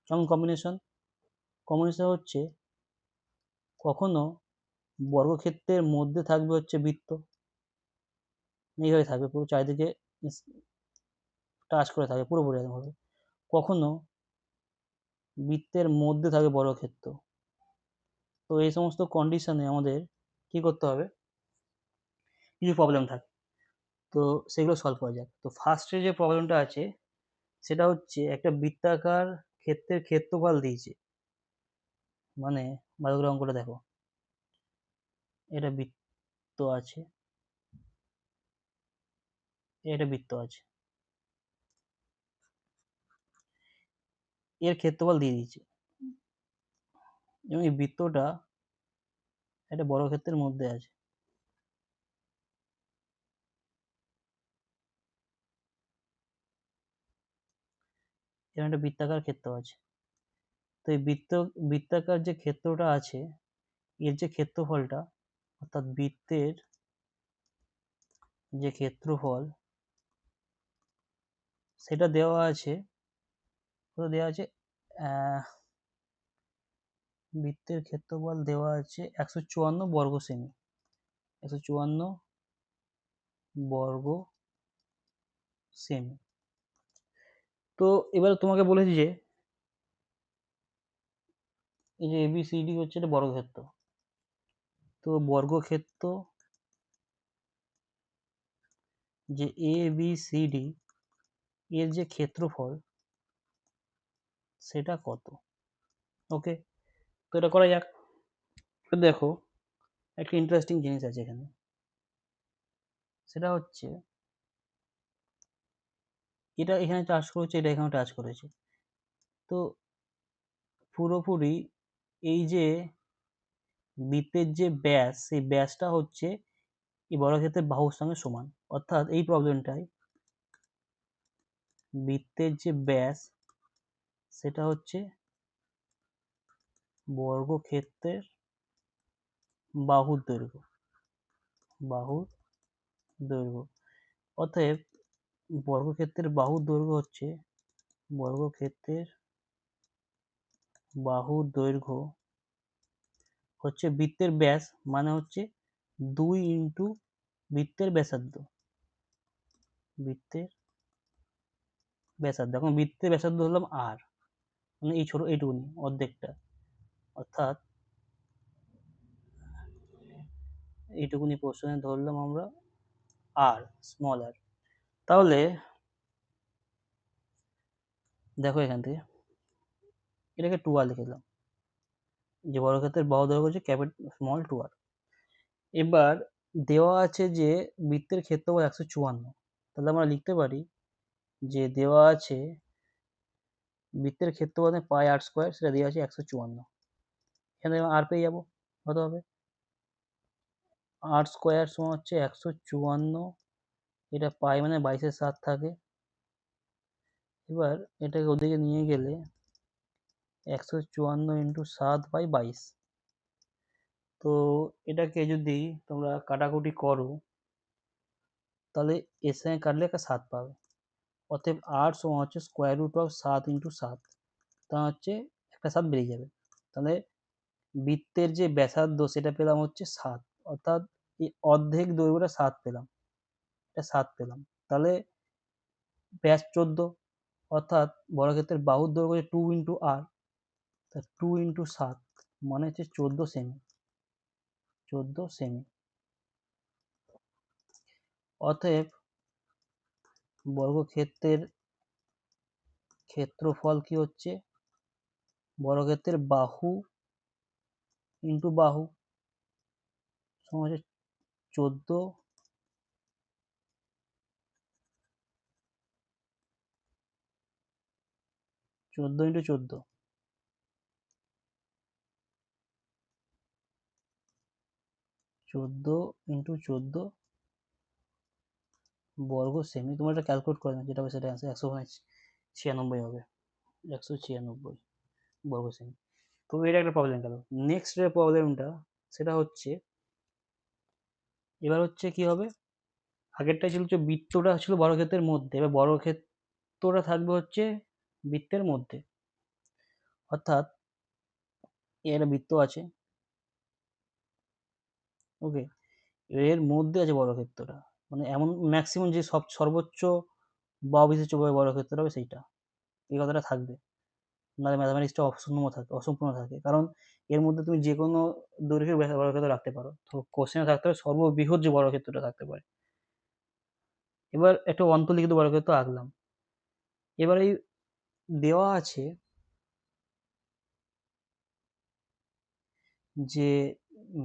কেমন কম্বিনেশন? কম্বিনেশন হচ্ছে কখনো বর্গক্ষেত্রের মধ্যে থাকবে হচ্ছে বৃত্ত, এইভাবে থাকবে পুরো চারিদিকে টাচ করে থাকবে পুরোপুরি এরকমভাবে। কখনো বৃত্তের মধ্যে থাকবে বর্গক্ষেত্র। তো এই সমস্ত কন্ডিশনে আমাদের কি করতে হবে, কিছু প্রবলেম থাকে, তো সেগুলো সলভ করা যাক। তো ফার্স্টে যে প্রবলেমটা আছে সেটা হচ্ছে একটা বৃত্তাকার ক্ষেত্রের ক্ষেত্রফল দিয়েছে, মানে ভালো করে অঙ্কটা দেখো, এটা বৃত্ত আছে, এটা বৃত্ত আছে, এর ক্ষেত্রফল দিয়ে দিয়েছে এবং এই বৃত্তটা একটা বর্গক্ষেত্রের মধ্যে আছে। এখানে একটা বৃত্তাকার ক্ষেত্র আছে। তো এই বৃত্তাকার যে ক্ষেত্রটা আছে এর যে ক্ষেত্রফলটা, অর্থাৎ বৃত্তের যে ক্ষেত্রফল সেটা দেওয়া আছে, দেওয়া আছে বৃত্তের ক্ষেত্রফল দেওয়া আছে 154 বর্গ সেমি, 154 বর্গ সেমি। তো এবার তোমাকে বলেছি যে এই যে এবিসিডি হচ্ছে এটা বর্গক্ষেত্র, তো বর্গক্ষেত্র যে এ বি সি ডি এর যে ক্ষেত্রফল সেটা কত। ওকে, তো এটা করা যাক। দেখো একটা ইন্টারেস্টিং জিনিস আছে এখানে, সেটা হচ্ছে এটা এখানে টাচ করেছে, এটা এখানে টাচ করেছে, তো পুরোপুরি এই যে বৃত্তের যে ব্যাস সেই ব্যাসটা হচ্ছে এই বর্গক্ষেত্রের বাহুর সঙ্গে সমান। অর্থাৎ এই প্রবলেমটায় বৃত্তের যে ব্যাস সেটা হচ্ছে বর্গক্ষেত্রের বাহুর দৈর্ঘ্য, বাহুর দৈর্ঘ্য। অতএব বর্গক্ষেত্রের বাহুর দৈর্ঘ্য হচ্ছে, বর্গক্ষেত্রের বাহুর দৈর্ঘ্য হচ্ছে বৃত্তের ব্যাস মানে হচ্ছে 2 ইন্টু বৃত্তের ব্যাসার্ধ, বৃত্তের ব্যাসার্ধ। এখন বৃত্তের ব্যাসার্ধ ধরলাম আর, মানে এই ছোট এইটুকুনি অর্ধেকটা, অর্থাৎ এইটুকুনি পোর্শনে ধরলাম আমরা আর, স্মল আর। তাহলে দেখো এখান থেকে এটাকে 2r লিখে দিলাম, যে বর্গক্ষেত্রের বাহু দৈর্ঘ্য হচ্ছে স্মল টু আর। এবার দেওয়া আছে যে বৃত্তের ক্ষেত্রফল 154, তাহলে আমরা লিখতে পারি যে দেওয়া আছে বৃত্তের ক্ষেত্রফল পাই আর স্কোয়ার, সেটা দেওয়া আছে 154। এখানে আর পেয়ে যাবো, কত হবে আর স্কোয়ার সমান হচ্ছে 154, এটা পাই মানে 22/7 থাকে। এবার এটাকে ওদিকে নিয়ে গেলে 154 × 7/22, তো এটাকে যদি তোমরা কাটাকুটি করো তাহলে এর সঙ্গে কাটলে একটা 7 পাবে। অতএব আর সমান হচ্ছে √7 × 7, তা হচ্ছে একটা 7 বেরিয়ে যাবে। তাহলে বৃত্তের যে ব্যাসার্ধ সেটা পেলাম হচ্ছে 7, অর্থাৎ এই অর্ধেক দৈর্ঘ্যটা 7 পেলাম, এটা 7 পেলাম। তাহলে ব্যাস 14, অর্থাৎ বর্গক্ষেত্রের বাহুর দৈর্ঘ্য 2 × r, তা 2 × 7 মানে হচ্ছে 14 সেমি, 14 সেমি। অতএব বর্গক্ষেত্রের ক্ষেত্রফল কি হচ্ছে, বর্গক্ষেত্রের বাহু ইন্টু বাহু সমান হচ্ছে 14 × 14, 14 × 14 বর্গ সেমি। তোমরা এটা ক্যালকুলেট করে নাও, যেটা হবে সেটা আছে 196 হবে, 196 বর্গ সেমি। তো এটা একটা প্রবলেম গেল। নেক্সট যে প্রবলেমটা সেটা হচ্ছে, এবার হচ্ছে কি হবে, আগেরটা ছিল হচ্ছে বৃত্তটা ছিল বর্গক্ষেত্রের মধ্যে, এবার বর্গক্ষেত্রটা থাকবে হচ্ছে বৃত্তের মধ্যে। অর্থাৎ এর বৃত্ত আছে, ওকে, এর মধ্যে আছে বর্গক্ষেত্রটা, মানে এমন ম্যাক্সিমাম যে সর্বোচ্চ বা বিশিষ্ট বর্গক্ষেত্র হবে সেইটা, এই কথাটা থাকবে, নাহলে ম্যাথামেটিক্সটা অসম্পূর্ণ থাকে। কারণ এর মধ্যে তুমি যে কোনো দৈর্ঘ্যের বর্গক্ষেত্র রাখতে পারো, তো কোশ্চেনে থাকতে হবে সর্ববৃহৎ যে বর্গক্ষেত্রটা থাকতে পারে। এবার একটা অন্তর্লিখিত বর্গক্ষেত্র আঁকলাম। এবার এই দেওয়া আছে যে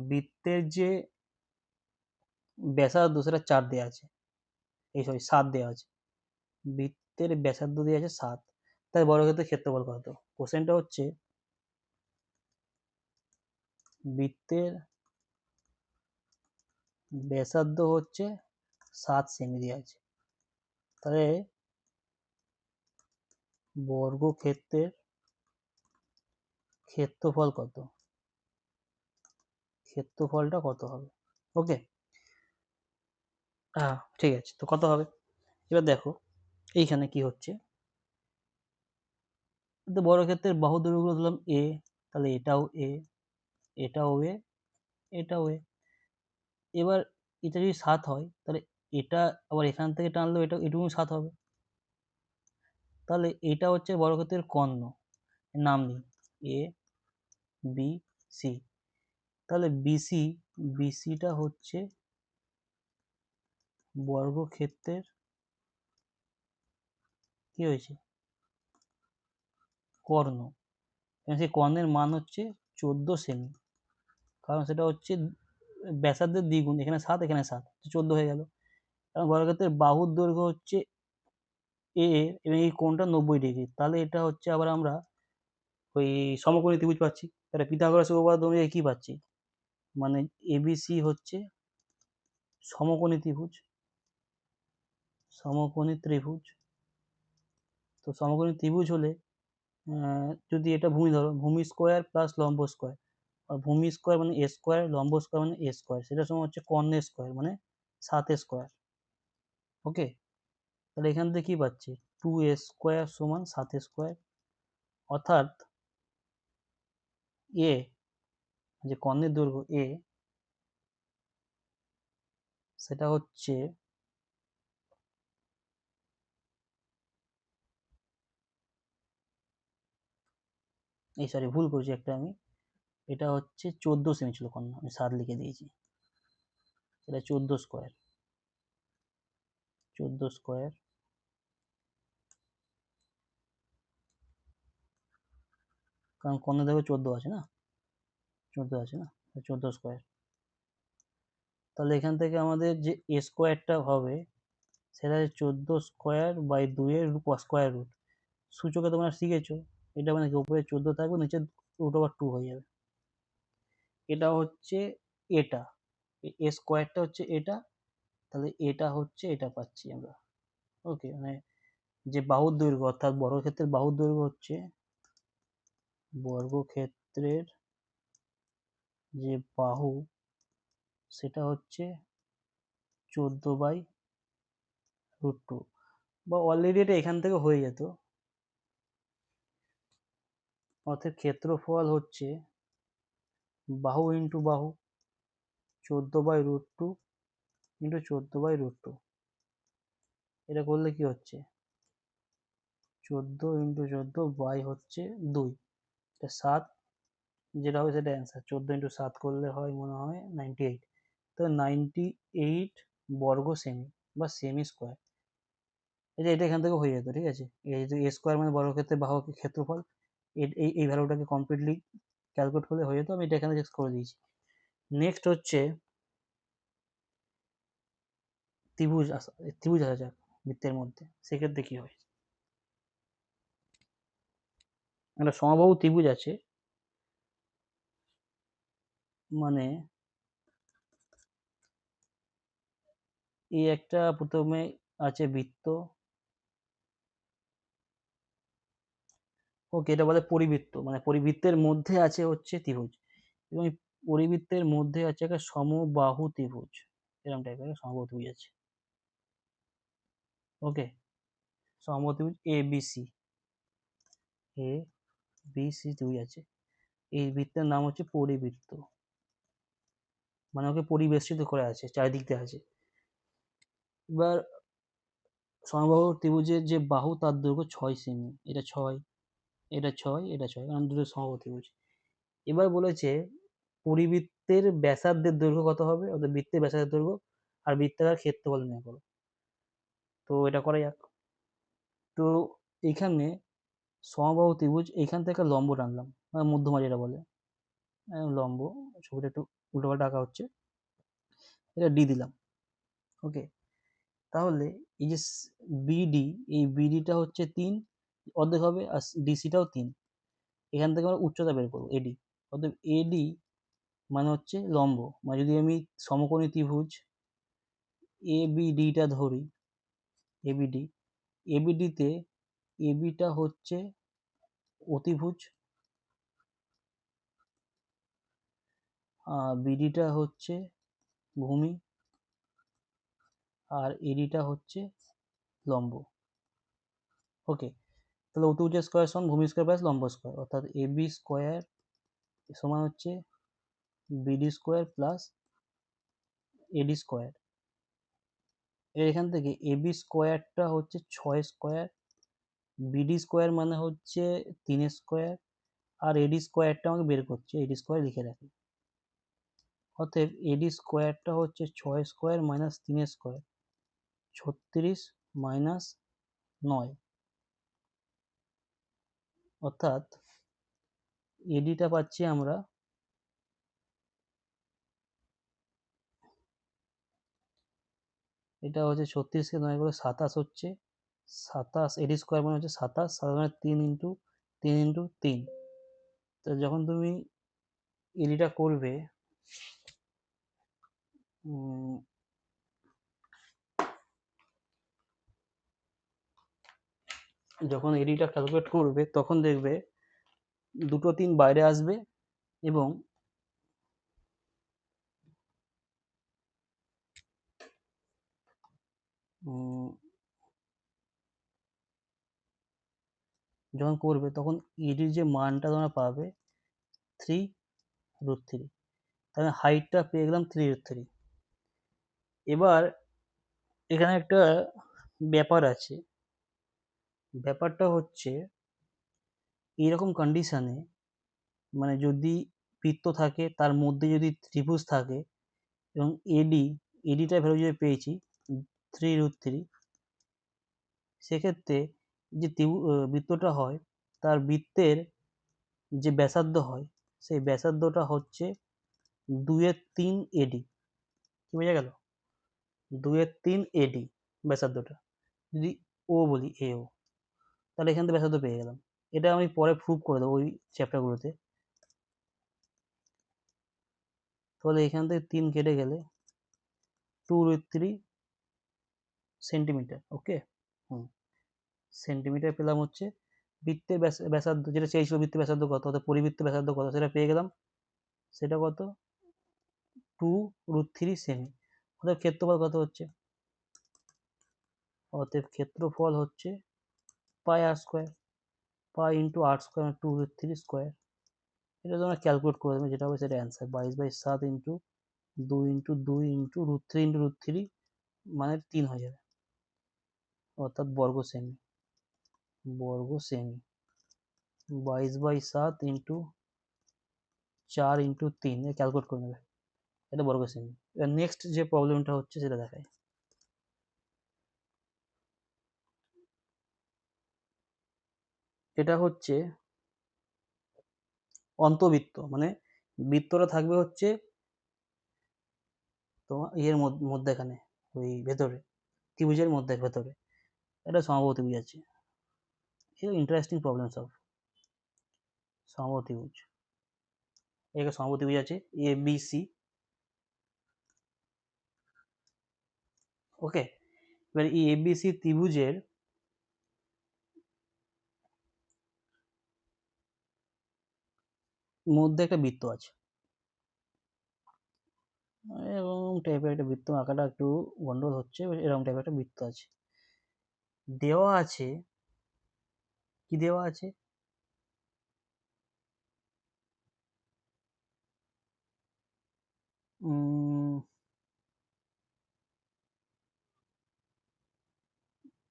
বৃত্তের যে ব্যাসার্ধ সেটা 4 দেওয়া আছে, এই সরি 7 দেওয়া আছে, বৃত্তের ব্যাসার্ধ দেওয়া আছে 7, তাই বর্গক্ষেত্রের ক্ষেত্রফল কত। কোশ্চেনটা হচ্ছে বৃত্তের ব্যাসার্ধ হচ্ছে 7 সেমি দেওয়া আছে, তাহলে বর্গক্ষেত্রের ক্ষেত্রফল কত, ক্ষেত্রফলটা কত হবে। ওকে, হ্যাঁ ঠিক আছে, তো কত হবে। এবার দেখো এইখানে কি হচ্ছে, তো বর্গক্ষেত্রের বাহু দৈর্ঘ্য ধরলাম এ, তাহলে এটাও এ, এটাও এ, এটাও এ। এবার এটা যদি 7 হয় তাহলে এটা আবার এখান থেকে টানলেও এটা এটুকু 7 হবে। তাহলে এটা হচ্ছে বর্গক্ষেত্রের কর্ণ, নাম নিই এ বি সি। তাহলে বিসিটা হচ্ছে বর্গক্ষেত্রের কি হয়েছে কর্ণ, এবং সেই কর্ণের মান হচ্ছে 14 সেমি, কারণ সেটা হচ্ছে ব্যাসার্ধের দ্বিগুণ, এখানে 7 এখানে 7, 14 হয়ে গেল। কারণ বর্গক্ষেত্রের বাহুর দৈর্ঘ্য হচ্ছে এ এবং এই কোণটা 90°, তাহলে এটা হচ্ছে আবার আমরা ওই সমকোণী ত্রিভুজ পাচ্ছি। তাহলে পিথাগোরাসের উপপাদ্য অনুযায়ী কি পাচ্ছি, মানে এবিসি হচ্ছে সমকোণী ত্রিভুজ, সমকোণী ত্রিভুজ। তো সমকোণী ত্রিভুজ হলে যদি এটা ভূমি ধরো, ভূমি স্কোয়ার প্লাস লম্ব স্কোয়ার, ভূমি স্কোয়ার মানে এ স্কোয়ার, লম্ব স্কোয়ার মানে এ স্কোয়ার, সেটা সমান হচ্ছে কর্ণের স্কোয়ার মানে 7 স্কোয়ার। ওকে, তাহলে এখান থেকে কি পাচ্ছি, 2a স্কোয়ার সমান 7 স্কোয়ার, অর্থাৎ এ যে কর্ণের দৈর্ঘ্য এ সেটা হচ্ছে এই সরি ভুল করছি একটা আমি, এটা হচ্ছে 14 সেমি ছিল কর্ণ, আমি 7 লিখে দিয়েছি, এটা 14 স্কোয়ার, 14 স্কোয়ার, কারণ কর্ণের দৈর্ঘ্য 14 আছে না, 14 আছে না, 14 স্কোয়ার। তাহলে এখান থেকে আমাদের যে এ স্কোয়ারটা হবে সেটা হচ্ছে 14 স্কোয়ার বাই 2 এর স্কোয়ার রুট। সূচকে তোমরা শিখেছো, এটা মানে কি উপরে 14 থাকবে, নিচে √2 হয়ে যাবে। এটা হচ্ছে এটা, এ স্কোয়ারটা হচ্ছে এটা, তাহলে এটা হচ্ছে এটা পাচ্ছি আমরা। ওকে, মানে যে বাহুর দৈর্ঘ্য অর্থাৎ বর্গক্ষেত্রের বাহুর দৈর্ঘ্য হচ্ছে, বর্গক্ষেত্রের যে বাহু সেটা হচ্ছে 14/√2, বা অলরেডি এটা এখান থেকে হয়ে যেত। অর্থাৎ ক্ষেত্রফল হচ্ছে বাহু ইন্টু বাহু 14/√2 ইন্টু 14/√2। এটা করলে কি হচ্ছে 14 ইন্টু 14 বাই হচ্ছে 2, এটা 7, যেটা হবে সেটা অ্যান্সার। 14 ইন্টু 7 করলে হয় মনে হয় 98। তো 98 বর্গ সেমি বা সেমি স্কোয়ার। এটা এখান থেকে হয়ে যেত, ঠিক আছে। এই যে এ স্কোয়ার মানে বর্গক্ষেত্রের বাহুর ক্ষেত্রফল, এই ভ্যালুটাকে কমপ্লিটলি ক্যালকুলেট করলে হয়ে যেত। আমি এটা এখানে করে দিয়েছি। নেক্সট হচ্ছে ত্রিভুজ আসা যাক বৃত্তের মধ্যে, সেক্ষেত্রে কি হয়। একটা সমবাহু ত্রিভুজ আছে, মানে এই একটা প্রথমে আছে বৃত্ত, ওকে, এটা বলে পরিবৃত্ত, মানে পরিবৃত্তের মধ্যে আছে হচ্ছে ত্রিভুজ, এবং এই পরিবৃত্তের মধ্যে আছে একটা সমবাহু ত্রিভুজ, এরকম টাইপের একটা সমবাহু ত্রিভুজ আছে। ওকে, সমবাহু ত্রিভুজ এ বি সি ত্রিভুজ আছে। এই বৃত্তের নাম হচ্ছে পরিবৃত্ত, মানে ওকে পরিবেষ্টিত করে আছে, চারিদিক দিয়ে আছে। এবার সমবাহু ত্রিভুজের যে বাহু তার দৈর্ঘ্য 6 সেমি, এটা 6, এটা 6, এটা 6, কারণ দুটো সমবাহু ত্রিভুজ। এবার বলেছে পরিবৃত্তের ব্যাসার্ধের দৈর্ঘ্য কত হবে, অর্থাৎ বৃত্তের ব্যাসার্ধের দৈর্ঘ্য আর বৃত্তাকার ক্ষেত্রফল নির্ণয় করো। তো এটা করা যাক। তো এইখানে সমবাহু ত্রিভুজ, এইখান থেকে লম্ব টানলাম, মানে মধ্যমা যেটা বলে লম্ব, ছবিটা একটু উল্টোপাল্টা আঁকা হচ্ছে, এটা ডি দিলাম। ওকে, তাহলে এই যে বিডি, এই বিডিটা হচ্ছে 3, অর্ধেক হবে, আর ডিসিটাও 3। এখান থেকে আমরা উচ্চতা বের করবো এডি, অর্থাৎ এডি মানে হচ্ছে লম্ব। মানে যদি আমি সমকোণী ত্রিভুজ এবিডিটা ধরি, এবিডি, এবিডিতে এবিটা হচ্ছে অতিভুজ, বিডিটা হচ্ছে ভূমি, আর এডিটা হচ্ছে লম্ব। ওকে, তাহলে অতিভুজের স্কোয়ার সমান ভূমি স্কোয়ার প্লাস লম্ব স্কোয়ার, অর্থাৎ এবি স্কোয়ার সমান হচ্ছে বিডি স্কোয়ার প্লাস এডি স্কোয়ার। এখান থেকে এবি স্কোয়ারটা হচ্ছে 6 স্কোয়ার, বিডি স্কোয়ার মানে হচ্ছে 3 স্কোয়ার, আর এডি স্কোয়ারটা আমাকে বের করছে, এডি স্কোয়ার লিখে রাখি। অতএব এডি স্কোয়ারটা হচ্ছে 6 স্কোয়ার মাইনাস 3 স্কোয়ার, 36 মাইনাস 9, অর্থাৎ এডিটা পাচ্ছি আমরা, এটা হচ্ছে 36কে 9 করে 27 হচ্ছে, 27 এডি স্কোয়ার মানে হচ্ছে 27, 27 মানে 3 ইন্টু 3। তো যখন তুমি এডিটা করবে, যখন এডিটা ক্যালকুলেট করবে তখন দেখবে দুটো 3 বাইরে আসবে, এবং যখন করবে তখন এডির যে মানটা তোমরা পাবে 3√3, তাহলে হাইটটা পেয়ে গেলাম 3√3। এবার এখানে একটা ব্যাপার আছে, ব্যাপারটা হচ্ছে এইরকম কন্ডিশনে, মানে যদি বৃত্ত থাকে তার মধ্যে যদি ত্রিভুজ থাকে, এবং এডিটার ভ্যালু যদি পেয়েছি 3√3, সেক্ষেত্রে যে বৃত্তটা হয় তার বৃত্তের যে ব্যাসার্ধ হয় সেই ব্যাসার্ধটা হচ্ছে 2/3 AD। কি বোঝা গেল? 2/3 AD ব্যাসার্ধটা। যদি ও বলি AO, তাহলে এখান থেকে ব্যাসার্ধ পেয়ে গেলাম। এটা আমি পরে প্রুভ করে দেবো ওই চ্যাপ্টারগুলোতে। তাহলে এখান থেকে 3 কেটে গেলে 2/3 সেন্টিমিটার। ওকে, সেন্টিমিটার পেলাম হচ্ছে। বৃত্তের ব্যাসার্ধ যেটা চেয়েছিল, বৃত্তের ব্যাসার্ধ কত, অর্থাৎ পরিবৃত্তের ব্যাসার্ধ কত, সেটা পেয়ে গেলাম। সেটা কত? 2√3 সেমি। অর্থাৎ ক্ষেত্রফল কত হচ্ছে? অতএব ক্ষেত্রফল হচ্ছে পাই আর স্কোয়ার। পাই ইন্টু আর স্কোয়ার 2/3 স্কোয়ার। এটা তোমরা ক্যালকুলেট করে দেবে, যেটা হবে সেটা answer. 22/7 into 2 into 2 into √3 into √3 মানে 3 হয়ে যাবে, অর্থাৎ বর্গ সেমি। বর্গ সেমি 22/7 ইন্টু 4 ইন্টু 3 ক্যালকুলেট করে নেবে, এটা বর্গ সেমি। এবার নেক্সট যে প্রবলেমটা হচ্ছে সেটা দেখায়। এটা হচ্ছে অন্তবৃত্ত, মানে বৃত্তটা থাকবে হচ্ছে তোমার ইয়ের মধ্যেখানে, ওই ভেতরে, ত্রিভুজের মধ্যে ভেতরে এটা সমবাহু ত্রিভুজ আছে। এটা ইন্টারেস্টিং প্রবলেম সব। সমবাহু ত্রিভুজ, এখানে সমবাহু ত্রিভুজ আছে ABC। ওকে, এবার এই ABC ত্রিভুজের মধ্যে একটা বৃত্ত আছে। এরকম টাইপের একটা বৃত্ত আঁকাটা একটু গন্ডগোল হচ্ছে। এরকম টাইপের একটা বৃত্ত আছে, দেওয়া আছে। কি দেওয়া আছে?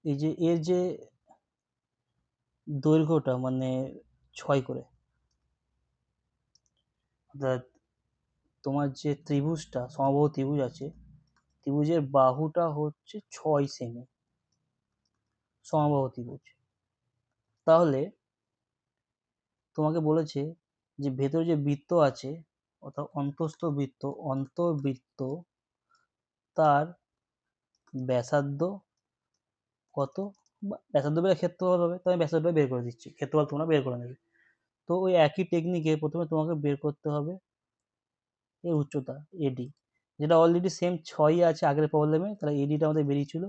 এই যে এর যে দৈর্ঘ্যটা মানে 6 করে, অর্থাৎ তোমার যে ত্রিভুজটা সমবাহু ত্রিভুজ আছে, ত্রিভুজের বাহুটা হচ্ছে 6 সেমি, সমবাহু ত্রিভুজ। তাহলে তোমাকে বলেছে যে ভেতরে যে বৃত্ত আছে, অর্থাৎ অন্তস্থ বৃত্ত, অন্তর্বৃত্ত, তার ব্যাসার্ধ কত, ব্যাসার্ধ বের ক্ষেত্রফল হবে। তো আমি ব্যাসার্ধ বের করে দিচ্ছি, ক্ষেত্রফল তোমরা বের করে নেবে। তো ওই একই টেকনিকে প্রথমে তোমাকে বের করতে হবে এর উচ্চতা AD, যেটা অলরেডি সেম 6 আছে আগের প্রবলেমে। তাহলে ADটা আমাদের বেরিয়েছিল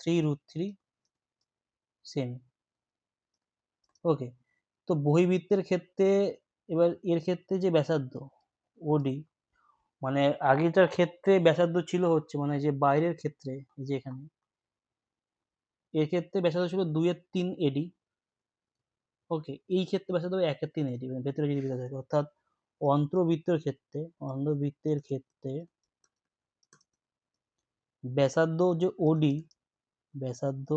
3√3 সেমি। ওকে, তো বহিবৃত্তের ক্ষেত্রে এবার এর ক্ষেত্রে যে ব্যাসার্ধ OD, মানে আগেটার ক্ষেত্রে ব্যাসার্ধ ছিল হচ্ছে মানে যে বাইরের ক্ষেত্রে, যে এখানে এর ক্ষেত্রে ব্যাসার্ধ ছিল 2/3 AD। ওকে, এই ক্ষেত্রে ব্যাসার্ধ 1/3 AD, মানে ভেতরে যদি বৃত্ত থাকে। অর্থাৎ অন্তর্বৃত্তের ক্ষেত্রে, অন্তর্বৃত্তের ক্ষেত্রে ব্যাসার্ধ যে OD, ব্যাসার্ধ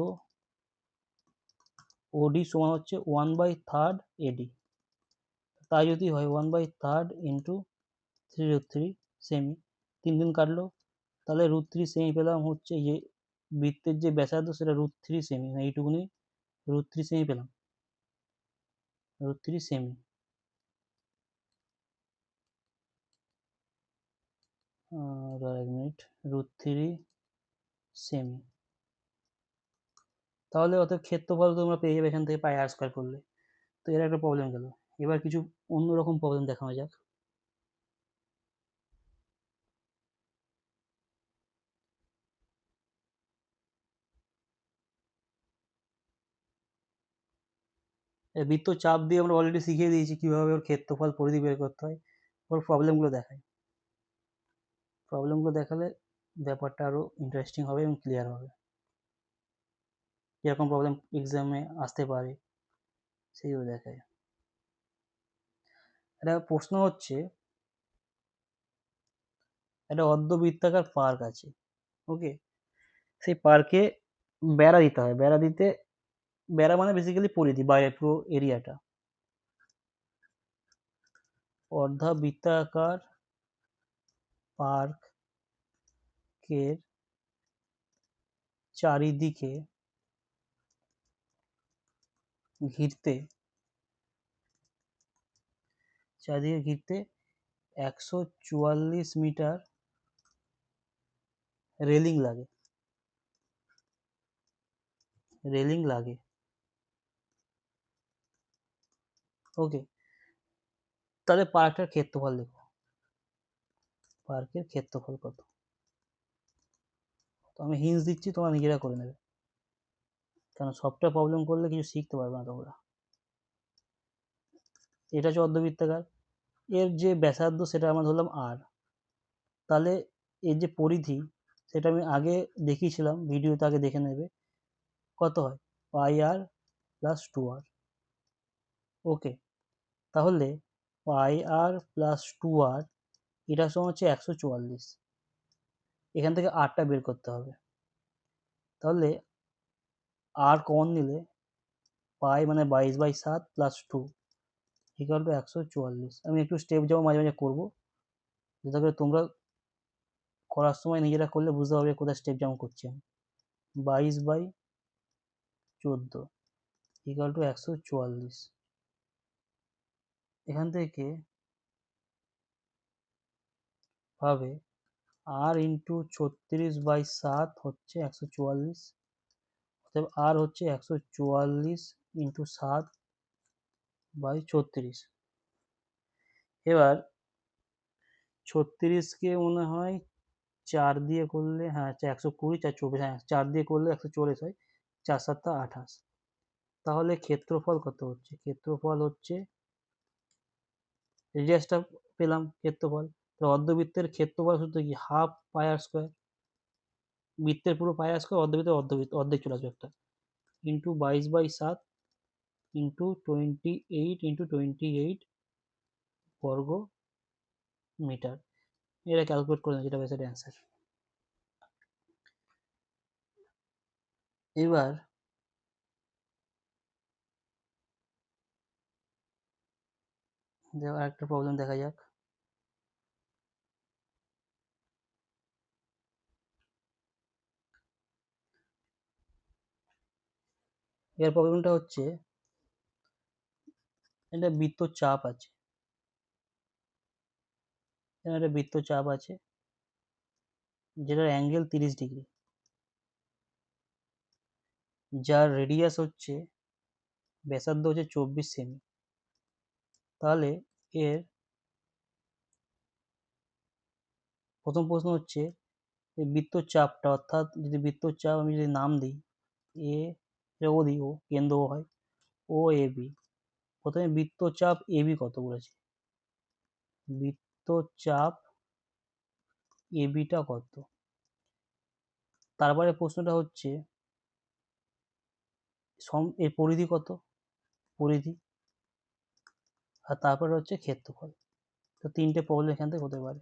OD সমান হচ্ছে 1/3 AD। তাই যদি হয় 1/3 ইন্টু 3√3 সেমি, 3 কাটলো, তাহলে √3 সেমি পেলাম হচ্ছে যে বৃত্তের যে ব্যাসার্ধ সেটা √3 সেমি, মানে এইটুকুনি √3 সেমি পেলাম, √3 সেমি। এক মিনিট, √3 সেমি। তাহলে অত ক্ষেত্রফল তোমরা পেয়ে যাবে এখান থেকে পাই আর স্কোয়ার করলে। তো এর একটা প্রবলেম গেল। এবার কিছু অন্যরকম প্রবলেম দেখানো যাক। বৃত্ত চাপ দিয়ে আমরা অলরেডি শিখিয়ে দিয়েছি কিভাবে ওর ক্ষেত্রফল পরিধি বের করতে হয়। ওর প্রবলেমগুলো দেখাই, প্রবলেমগুলো দেখালে ব্যাপারটা আরো ইন্টারেস্টিং হবে এবং ক্লিয়ার হবে। কিরকম প্রবলেম এক্সামে আসতে পারে সেইগুলো দেখায়। একটা প্রশ্ন হচ্ছে, একটা অর্ধবৃত্তাকার পার্ক আছে। ওকে, সেই পার্কে বেড়া দিতে হয়। বেড়া দিতে, বেড়া মানে বেসিক্যালি পরিধি, বাইরে পুরো এরিয়াটা। অর্ধবৃত্তাকার পার্কের চারিদিকে ঘিরতে চারিদিকে ঘিরতে 144 মিটার রেলিং লাগে। ওকে, তাহলে পার্কটার ক্ষেত্রফল দেখো, পার্কের ক্ষেত্রফল কত। তো আমি হিন্টস দিচ্ছি, তোমরা নিজেরা করে নেবে, কারণ সবটা প্রবলেম করলে কিছু শিখতে পারবে না তোমরা। এটা হচ্ছে অর্ধবৃত্তাকার, এর যে ব্যাসার্ধ সেটা আমরা ধরলাম আর, তাহলে এর যে পরিধি সেটা আমি আগে দেখিয়েছিলাম, ভিডিওতে আগে দেখে নেবে, কত হয় পাই আর প্লাস 2r। ওকে, তাহলে পাই আর প্লাস 2r এটার সমান হচ্ছে 144। এখান থেকে আরটা বের করতে হবে, তাহলে আর কমন নিলে পাই মানে 22/7 প্লাস 2 ইকুয়াল টু 144। আমি একটু স্টেপ যাবো, মাঝে মাঝে করবো, যাতে করে তোমরা করার সময় নিজেরা করলে বুঝতে পারবে কোথায় স্টেপ জাম্প করছি আমি। 22/14 ইকুয়াল টু 144। এখান থেকে পাবে আর ইন্টু 36/7 হচ্ছে 144, অতএব আর হচ্ছে 144 ইন্টু 7/36। এবার 36কে মনে হয় 4 দিয়ে করলে, হ্যাঁ 120, 4 24, হ্যাঁ 4 দিয়ে করলে 144 হয়, 4 7 28। তাহলে ক্ষেত্রফল কত হচ্ছে? ক্ষেত্রফল হচ্ছে, রেডিয়াসটা পেলাম ক্ষেত্রফল, অর্ধবৃত্তের ক্ষেত্রফল সূত্র কি, হাফ পাই আর স্কোয়ার, বৃত্তের পুরো পাই আর স্কোয়ার, অর্ধবৃত্তের অর্ধেক চলে আসবে একটা, ইন্টু 22/7 ইন্টু 28 বর্গ মিটার। এটা ক্যালকুলেট করে যেটা বেসের অ্যান্সার। এবার একটা প্রবলেম দেখা যাক। এর প্রবলেমটা হচ্ছে, এটা বৃত্তচাপ আছে, একটা বৃত্তচাপ আছে যেটার অ্যাঙ্গেল 30 ডিগ্রি, যার রেডিয়াস হচ্ছে, ব্যাসার্ধ হচ্ছে 24 সেমি। তাহলে এর প্রথম প্রশ্ন হচ্ছে, এই বৃত্তচাপটা, অর্থাৎ যদি বৃত্তচাপ আমি যদি নাম দিই এ, ও দিই, ও কেন্দ্র ও হয়, ও এ বি। প্রথমে বৃত্তচাপ এ বি কত বলেছে, বৃত্তচাপ এ বিটা কত। তারপরে প্রশ্নটা হচ্ছে এর পরিধি কত, পরিধি, আর তারপরে হচ্ছে ক্ষেত্রফল। তো তিনটে প্রবলেম এখান থেকে হতে পারে।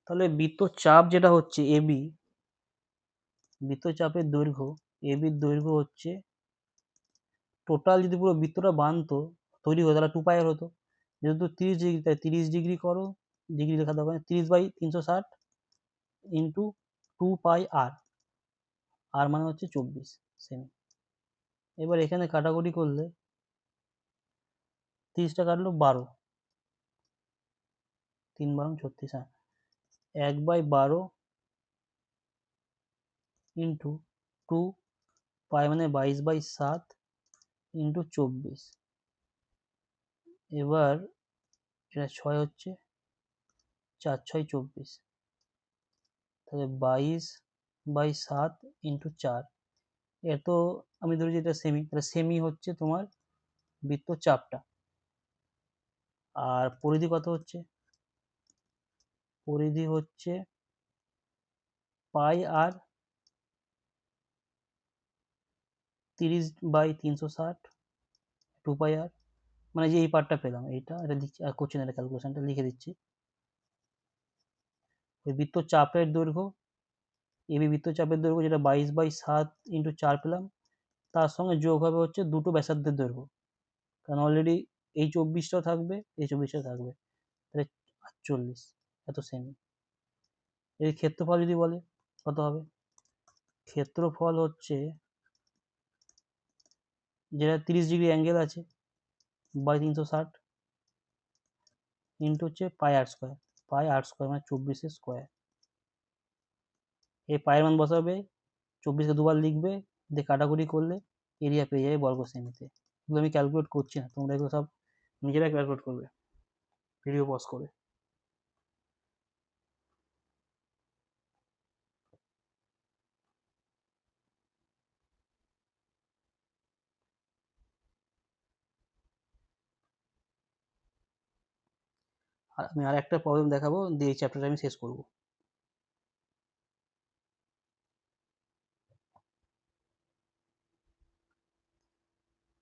তাহলে বৃত্তচাপ যেটা হচ্ছে এ বি, বৃত্তচাপের দৈর্ঘ্য, এ বির দৈর্ঘ্য হচ্ছে, টোটাল যদি পুরো বৃত্তটা বানতো তৈরি হতো তাহলে 2π হতো, যেহেতু 30 ডিগ্রি, তাই 30 ডিগ্রি করো, ডিগ্রি লেখা দরকার, 30/360 ইন্টু 2πr, আর মানে হচ্ছে 24 সেমি। এবার এখানে কাটাকুটি করলে 30টা কাটলো 12, 3 12 36, হ্যাঁ 1/12 ইন্টু 2 মানে 22/7 ইন্টু 24। এবার এটা 6 হচ্ছে, 4 6 24, তাহলে 22/7 ইন্টু 4। এর তো আমি ধরেছি এটা সেমি, তাহলে সেমি হচ্ছে তোমার বৃত্তচাপটা। আর পরিধি কত হচ্ছে, পরিধি হচ্ছে পাই আর 30/360 2πr, মানে যে এই পার্টটা পেলাম এইটা, এটা দিচ্ছি, আর করছি না, এটা ক্যালকুলেশনটা লিখে দিচ্ছি। ওই বৃত্তচাপের দৈর্ঘ্য, এবি বৃত্তচাপের দৈর্ঘ্য যেটা 22/7 ইন্টু 4 পেলাম, তার সঙ্গে যোগ হবে হচ্ছে দুটো ব্যাসার্ধের দৈর্ঘ্য, কারণ অলরেডি এই 24টাও থাকবে, এই 24টাও থাকবে, তাহলে 48 এত সেমি। এর ক্ষেত্রফল যদি বলে কত হবে, ক্ষেত্রফল হচ্ছে, যেটা 30 ডিগ্রি অ্যাঙ্গেল আছে বাই 360, ইন্টু হচ্ছে পাই আর স্কোয়ার, মানে 24 স্কোয়ার। এই পায়ের মান বসাবে, 24কে দুবার লিখবে, দিয়ে কাটাকুটি করলে এরিয়া পেয়ে যাবে বর্গ সেমিতে। এগুলো আমি ক্যালকুলেট করছি না, তোমরা এগুলো সব নিজেরা ক্যালকুলেট করবে ভিডিও পজ করে। আর আমি আর একটা প্রবলেম দেখাবো, দিয়ে এই চ্যাপ্টারটা আমি শেষ করব।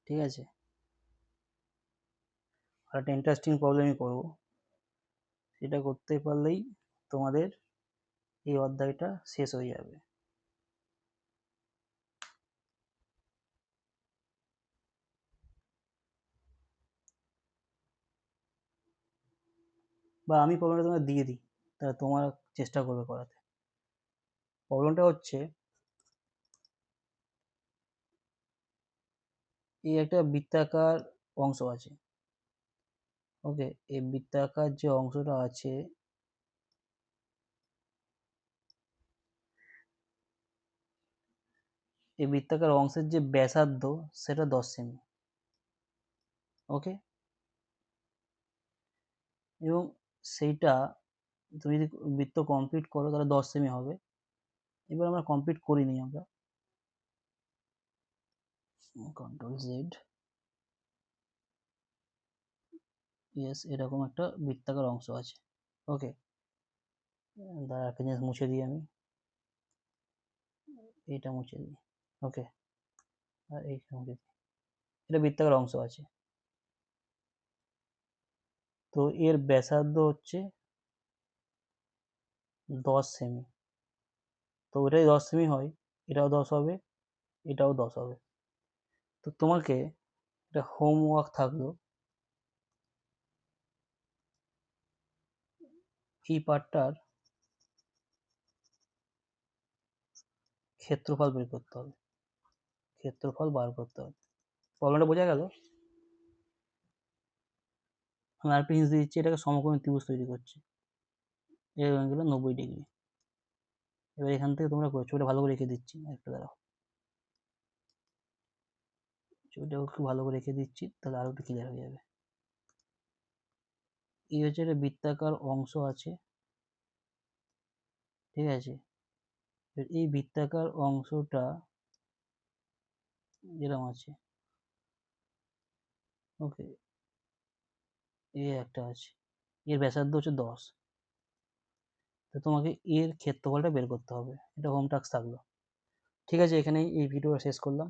ঠিক আছে, আর একটা ইন্টারেস্টিং প্রবলেমই করবো, সেটা করতে পারলেই তোমাদের এই অধ্যায়টা শেষ হয়ে যাবে। বা আমি প্রবলেমটা তোমাকে দিয়ে দিই, তাহলে তোমার চেষ্টা করবে করাতে। প্রবলেমটা হচ্ছে, এই একটা বৃত্তাকার অংশ আছে, ওকে। এই বৃত্তাকার যে অংশটা আছে, এই বৃত্তাকার অংশের যে ব্যাসার্ধ সেটা 10 সেমি, ওকে। এবং সেইটা তুমি যদি বৃত্ত কমপ্লিট করো তাহলে 10 সেমি হবে। এবার আমরা কমপ্লিট করিনি, আমরা কন্ট্রোল জেড, ইয়েস, এরকম একটা বৃত্তাকার অংশ আছে, ওকে। দাঁড়া, একটা জিনিস মুছে দিই আমি, এইটা মুছে দিই, ওকে। আর এইটা মুছে দিই, এটা বৃত্তাকার অংশ আছে। তো এর ব্যাসার্ধ হচ্ছে 10 সেমি। তো ওটাই 10 সেমি হয়, এটাও 10 হবে, এটাও 10 হবে। তো তোমাকে একটা হোমওয়ার্ক থাকলো, এই পার্টটার ক্ষেত্রফল বের করতে হবে, ক্ষেত্রফল বার করতে হবে। প্রবলেমটা বোঝা গেল? আমি আরেকটা জিনিস দিয়ে দিচ্ছি, এটাকে সমকোণী ত্রিভুজ তৈরি করছে, এর অ্যাঙ্গেল 90 ডিগ্রি। এবার এখান থেকে তোমরা ছবিটা ভালো করে রেখে দিচ্ছি, একটা দাঁড়াও, ছবিটা একটু ভালো করে রেখে দিচ্ছি, তাহলে আরো একটু ক্লিয়ার হয়ে যাবে। এই হচ্ছে একটা বৃত্তাকার অংশ আছে, ঠিক আছে। এই বৃত্তাকার অংশটা এরকম আছে, ওকে। এই একটা আছে, এর ব্যাসার্ধ হচ্ছে 10। তো তোমাকে এর ক্ষেত্রফলটা বের করতে হবে, এটা হোম টাস্ক থাকলো। ঠিক আছে, এখানেই এই ভিডিওটা শেষ করলাম।